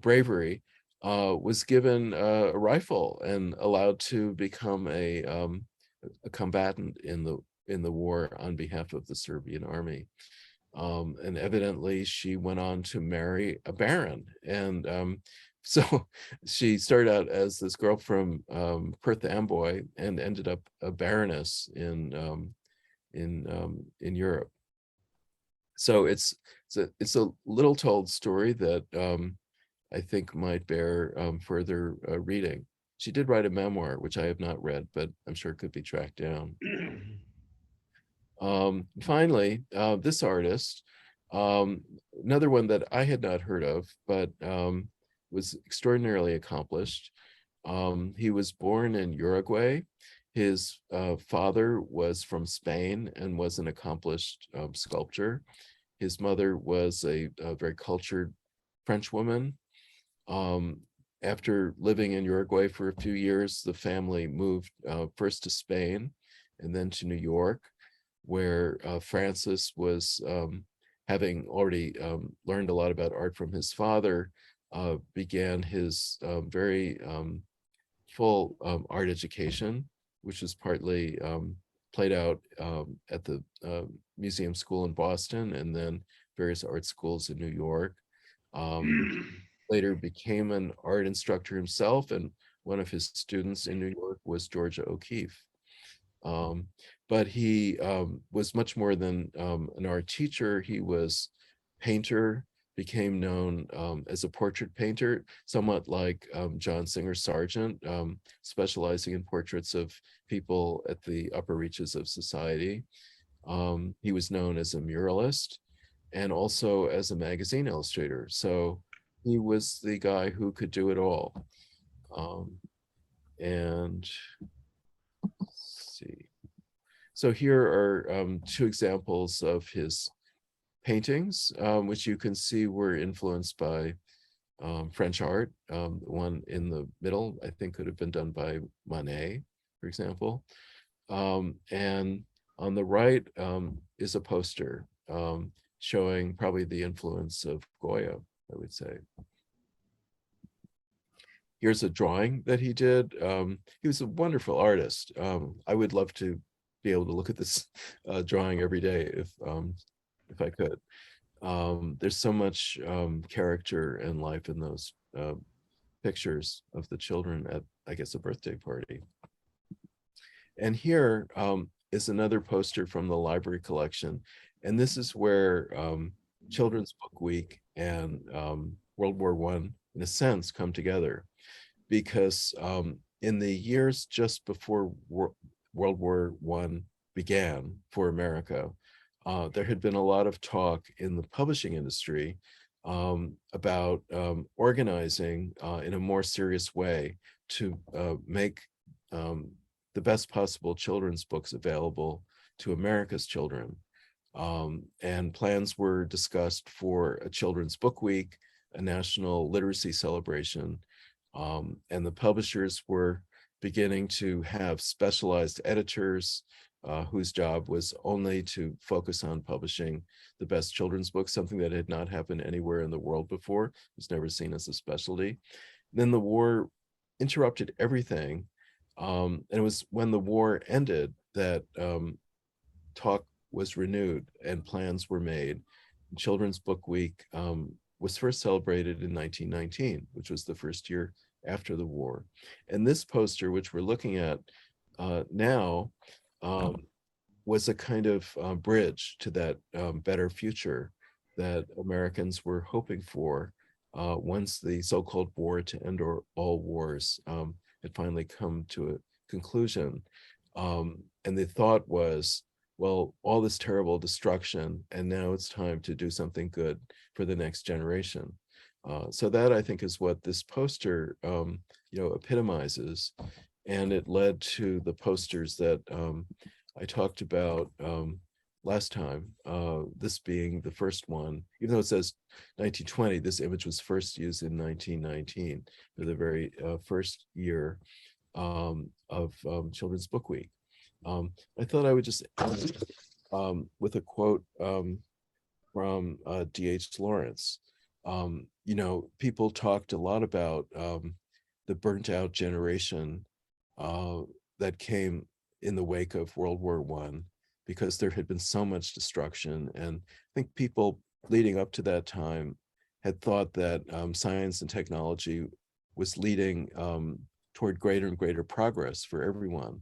bravery, was given a rifle and allowed to become a combatant in the war on behalf of the Serbian army. And evidently she went on to marry a baron. And so she started out as this girl from Perth Amboy and ended up a baroness in Europe. So it's a little told story that I think might bear further reading. She did write a memoir, which I have not read, but I'm sure could be tracked down. Finally, this artist, another one that I had not heard of, but was extraordinarily accomplished. He was born in Uruguay. His father was from Spain and was an accomplished sculptor. His mother was a very cultured French woman. After living in Uruguay for a few years, the family moved first to Spain and then to New York, where Francis was, having already learned a lot about art from his father, began his very full art education, which was partly played out at the Museum School in Boston and then various art schools in New York. Later became an art instructor himself, and one of his students in New York was Georgia O'Keeffe. But he was much more than an art teacher. He was painter, became known as a portrait painter, somewhat like John Singer Sargent, specializing in portraits of people at the upper reaches of society. He was known as a muralist and also as a magazine illustrator. So he was the guy who could do it all. And let's see. So here are two examples of his paintings, which you can see were influenced by French art. The one in the middle, I think, could have been done by Monet, for example. And on the right is a poster showing probably the influence of Goya, I would say. Here's a drawing that he did. He was a wonderful artist. I would love to be able to look at this drawing every day if I could. There's so much character and life in those pictures of the children at, I guess, a birthday party. And here is another poster from the library collection. And this is where Children's Book Week and World War I, in a sense, come together. Because in the years just before World War I began for America, there had been a lot of talk in the publishing industry about organizing in a more serious way to make the best possible children's books available to America's children. And plans were discussed for a Children's Book Week, a national literacy celebration, and the publishers were beginning to have specialized editors whose job was only to focus on publishing the best children's books, something that had not happened anywhere in the world before. It was never seen as a specialty. Then the war interrupted everything. And it was when the war ended that talk was renewed and plans were made. Children's Book Week was first celebrated in 1919, which was the first year after the war. And this poster, which we're looking at now, was a kind of bridge to that better future that Americans were hoping for once the so-called war to end all wars had finally come to a conclusion. And the thought was, well, all this terrible destruction, and now it's time to do something good for the next generation. So that, I think, is what this poster, epitomizes, and it led to the posters that I talked about last time. This being the first one, even though it says 1920, this image was first used in 1919 for the very first year of Children's Book Week. I thought I would just end with a quote from D.H. Lawrence. People talked a lot about the burnt out generation that came in the wake of World War I, because there had been so much destruction. And I think people leading up to that time had thought that science and technology was leading toward greater and greater progress for everyone.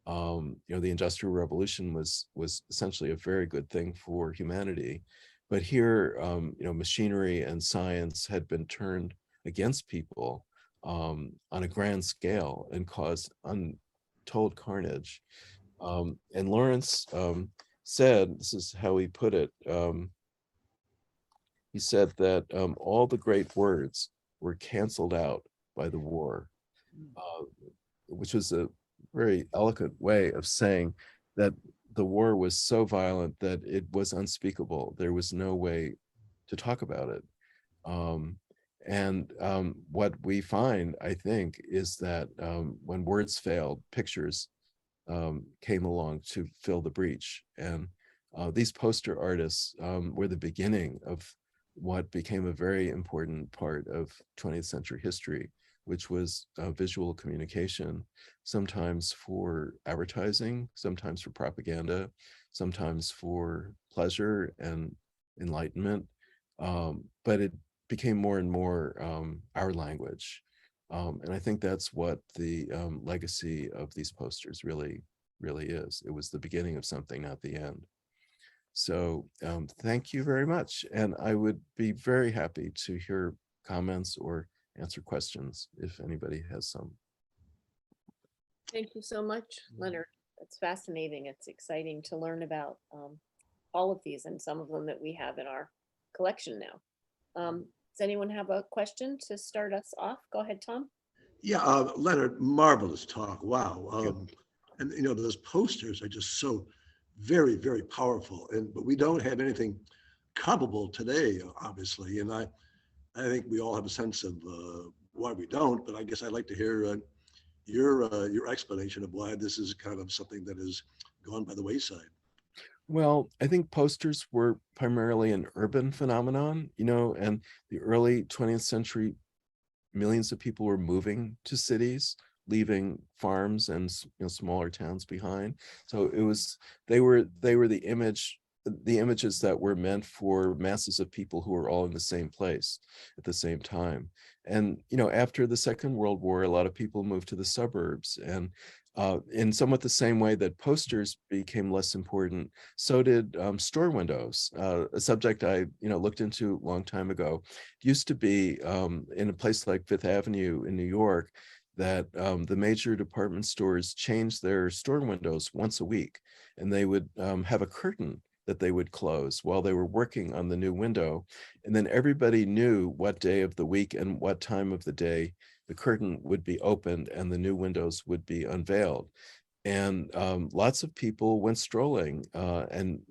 The Industrial Revolution was essentially a very good thing for humanity. But here, machinery and science had been turned against people on a grand scale and caused untold carnage. And Lawrence said, this is how he put it, he said that all the great words were canceled out by the war, which was a very eloquent way of saying that the war was so violent that it was unspeakable. There was no way to talk about it. What we find, I think, is that when words failed, pictures came along to fill the breach. And these poster artists were the beginning of what became a very important part of 20th century history, which was visual communication, sometimes for advertising, sometimes for propaganda, sometimes for pleasure and enlightenment. But it became more and more our language. And I think that's what the legacy of these posters really is. It was the beginning of something, not the end. So thank you very much. And I would be very happy to hear comments or answer questions if anybody has some. Thank you so much, Leonard. It's fascinating. It's exciting to learn about all of these and some of them that we have in our collection now. Does anyone have a question to start us off? Go ahead, Tom. Yeah, Leonard, marvelous talk. Wow. Good. And those posters are just so very, very powerful. But we don't have anything comparable today, obviously. And I think we all have a sense of why we don't. But I guess I'd like to hear your explanation of why this is kind of something that has gone by the wayside. Well, I think posters were primarily an urban phenomenon, and the early 20th century, millions of people were moving to cities, leaving farms and smaller towns behind. So they were the images that were meant for masses of people who were all in the same place at the same time. And after the Second World War, a lot of people moved to the suburbs, and in somewhat the same way that posters became less important, so did store windows. A subject I looked into a long time ago. It used to be in a place like Fifth Avenue in New York that the major department stores changed their store windows once a week, and they would have a curtain that they would close while they were working on the new window. And then everybody knew what day of the week and what time of the day the curtain would be opened and the new windows would be unveiled. And lots of people went strolling and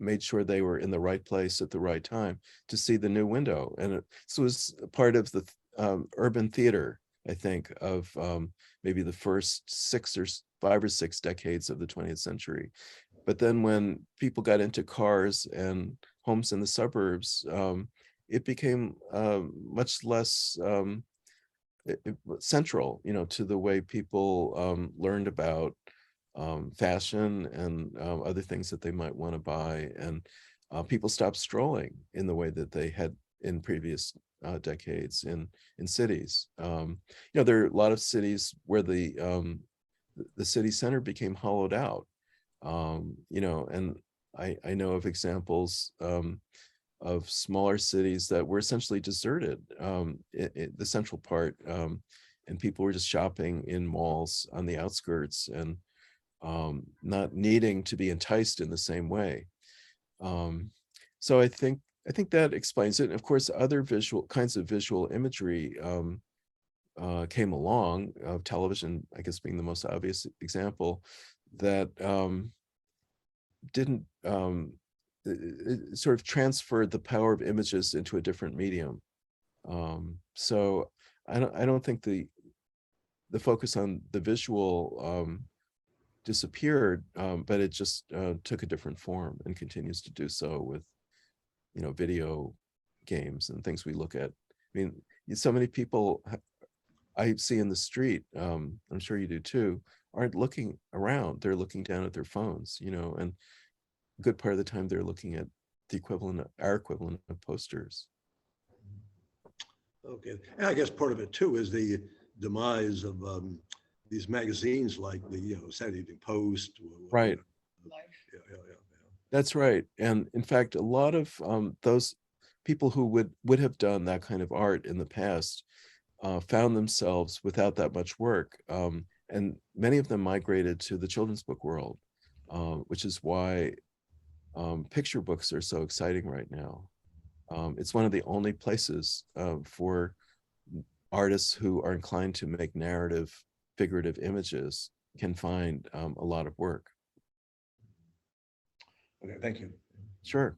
made sure they were in the right place at the right time to see the new window. And this was part of the urban theater, I think, of maybe the first 5 or 6 decades of the 20th century. But then when people got into cars and homes in the suburbs, it became much less central, to the way people learned about fashion and other things that they might want to buy. And people stopped strolling in the way that they had in previous decades in cities. There are a lot of cities where the city center became hollowed out. And I know of examples of smaller cities that were essentially deserted, the central part, and people were just shopping in malls on the outskirts and not needing to be enticed in the same way. So I think that explains it. And of course, other kinds of visual imagery came along, television, I guess, being the most obvious example, that didn't it sort of transferred the power of images into a different medium. So I don't think the focus on the visual disappeared, but it just took a different form and continues to do so with video games and things we look at. I mean, so many people I see in the street, I'm sure you do too, aren't looking around. They're looking down at their phones, and a good part of the time they're looking at our equivalent of posters. Okay. And I guess part of it too is the demise of these magazines like the Saturday Evening Post. Right. Yeah, yeah, yeah. That's right. And in fact, a lot of those people who would have done that kind of art in the past found themselves without that much work. And many of them migrated to the children's book world, which is why picture books are so exciting right now. It's one of the only places for artists who are inclined to make narrative, figurative images can find a lot of work. Okay, thank you. Sure.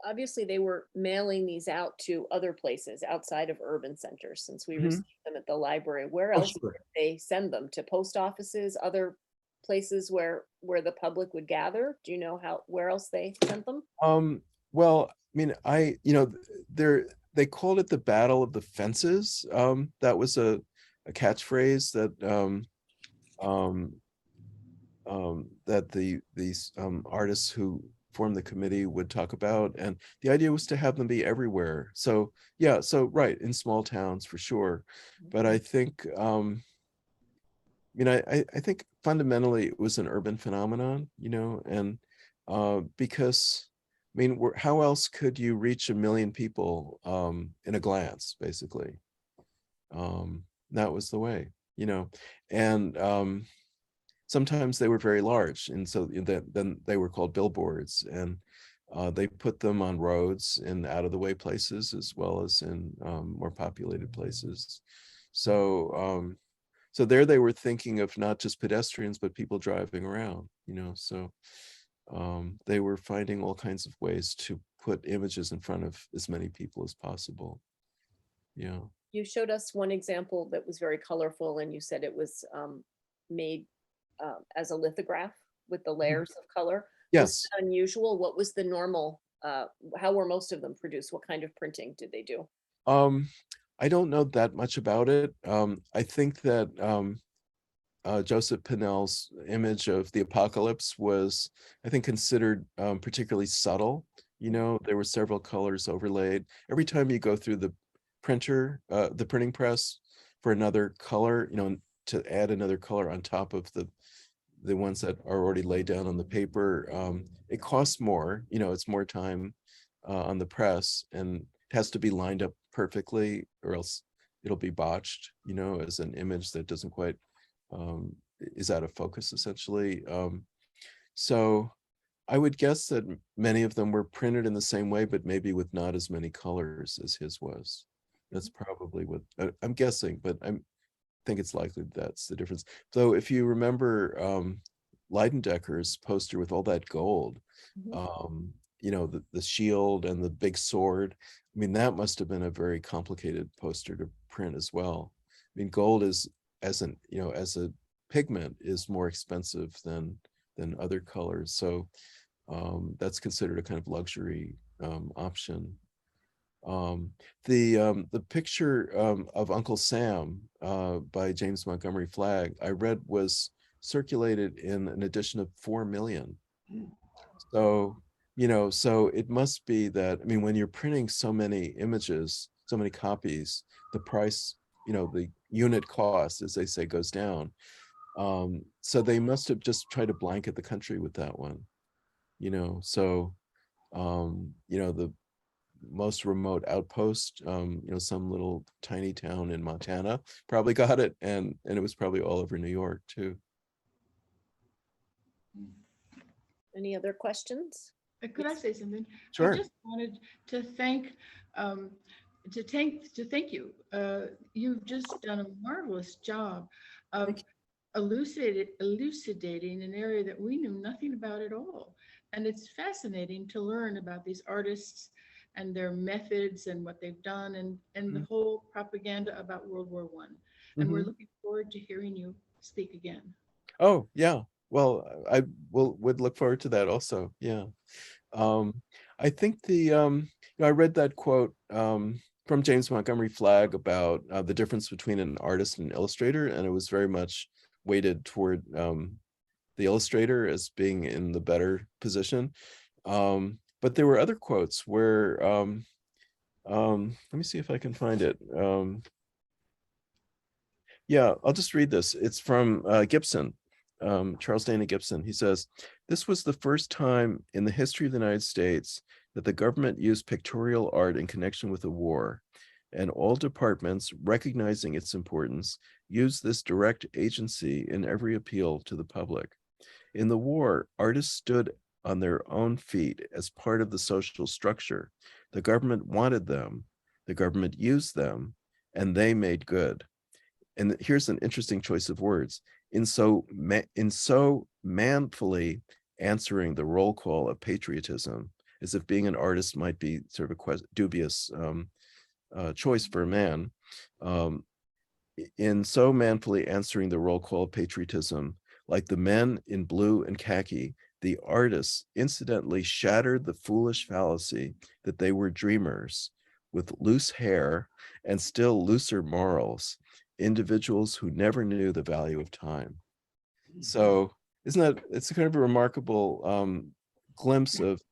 Obviously, they were mailing these out to other places outside of urban centers, since we Mhm. received them at the library. Where Oh, else sure. did they send them? To post offices, other places where the public would gather? Do you know where else they sent them? Well, I mean, they called it the Battle of the Fences. That was a catchphrase that these artists who formed the committee would talk about, and the idea was to have them be everywhere. So yeah, so right, in small towns for sure. But I think I think fundamentally it was an urban phenomenon, and because how else could you reach 1 million people in a glance, basically? That was the way, and sometimes they were very large, and so then they were called billboards, and they put them on roads in out of the way places as well as in more populated places. So so there they were thinking of not just pedestrians, but people driving around, so they were finding all kinds of ways to put images in front of as many people as possible. Yeah. You showed us one example that was very colorful, and you said it was made as a lithograph with the layers of color. Was Yes. it unusual? What was the normal? How were most of them produced? What kind of printing did they do? I don't know that much about it. I think that Joseph Pinnell's image of the apocalypse was, I think, considered particularly subtle. There were several colors overlaid. Every time you go through the printing press for another color, to add another color on top of the ones that are already laid down on the paper, it costs more. It's more time on the press, and it has to be lined up perfectly, or else it'll be botched, as an image that doesn't quite is out of focus, essentially. So I would guess that many of them were printed in the same way, but maybe with not as many colors as his was. That's probably what I'm guessing, but I think it's likely that's the difference. So if you remember Leidendecker's poster with all that gold, the shield and the big sword, I mean, that must have been a very complicated poster to print as well. I mean, gold is, as a pigment, is more expensive than other colors. So that's considered a kind of luxury option. The picture of Uncle Sam by James Montgomery Flagg, I read, was circulated in an edition of 4 million. So, so it must be that, I mean, when you're printing so many images, so many copies, the price, the unit cost, as they say, goes down. So they must have just tried to blanket the country with that one, so, the most remote outpost, some little tiny town in Montana probably got it, and it was probably all over New York too. Any other questions? Could I say something? Sure. I just wanted to thank you. You've just done a marvelous job of elucidating an area that we knew nothing about at all. And it's fascinating to learn about these artists and their methods and what they've done, and the whole propaganda about World War I. And we're looking forward to hearing you speak again. Oh, yeah. Well, I would look forward to that also. Yeah. I think I read that quote from James Montgomery Flagg about the difference between an artist and an illustrator, and it was very much weighted toward the illustrator as being in the better position. But there were other quotes where, let me see if I can find it. Yeah, I'll just read this. It's from Gibson, Charles Dana Gibson. He says, "This was the first time in the history of the United States that the government used pictorial art in connection with the war, and all departments, recognizing its importance, used this direct agency in every appeal to the public. In the war, artists stood on their own feet as part of the social structure. The government wanted them, the government used them, and they made good." And here's an interesting choice of words. In so manfully answering the roll call of patriotism, as if being an artist might be sort of a dubious choice for a man. In so manfully answering the roll call of patriotism, like the men in blue and khaki, the artists incidentally shattered the foolish fallacy that they were dreamers with loose hair and still looser morals, individuals who never knew the value of time. So it's a kind of a remarkable glimpse of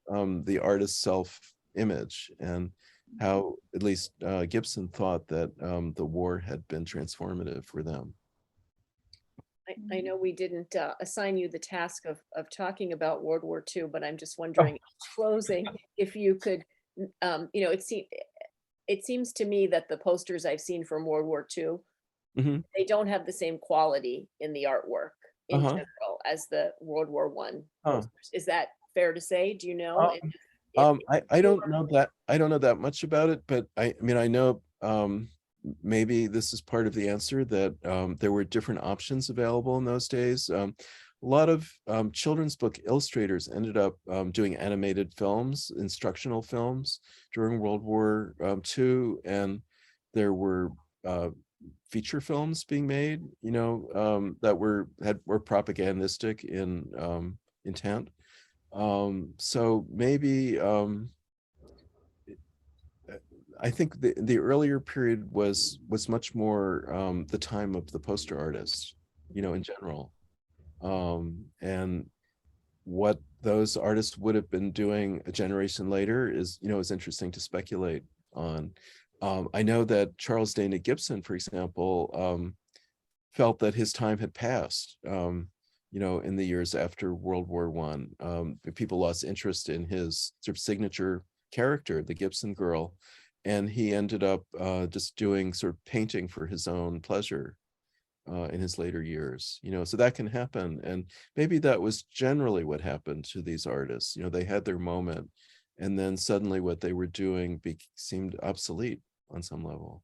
the artist's self-image, and how at least Gibson thought that the war had been transformative for them. I know we didn't assign you the task of talking about World War II, but I'm just wondering, closing, if you could, it seems to me that the posters I've seen from World War II, they don't have the same quality in the artwork in general as the World War I posters. Is that fair to say? Do you know? I don't know that much about it, but I mean, I know maybe this is part of the answer, that there were different options available in those days. A lot of children's book illustrators ended up doing animated films, instructional films during World War II, and there were feature films being made, that were propagandistic in intent. So maybe I think the earlier period was much more the time of the poster artist, in general. And what those artists would have been doing a generation later is interesting to speculate on. I know that Charles Dana Gibson, for example, felt that his time had passed, in the years after World War I. People lost interest in his sort of signature character, the Gibson girl, and he ended up just doing sort of painting for his own pleasure in his later years. So that can happen, and maybe that was generally what happened to these artists. They had their moment, and then suddenly what they were doing seemed obsolete on some level.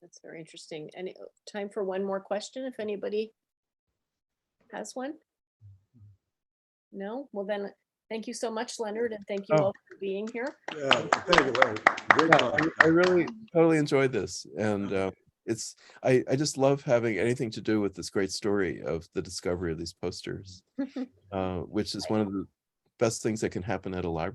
That's very interesting. Any time for one more question, if anybody has one? No? Well then, thank you so much, Leonard, and thank you Oh. all for being here. Yeah, thank you, Larry. Great talk. I really totally enjoyed this, and I just love having anything to do with this great story of the discovery of these posters, which is one of the best things that can happen at a library.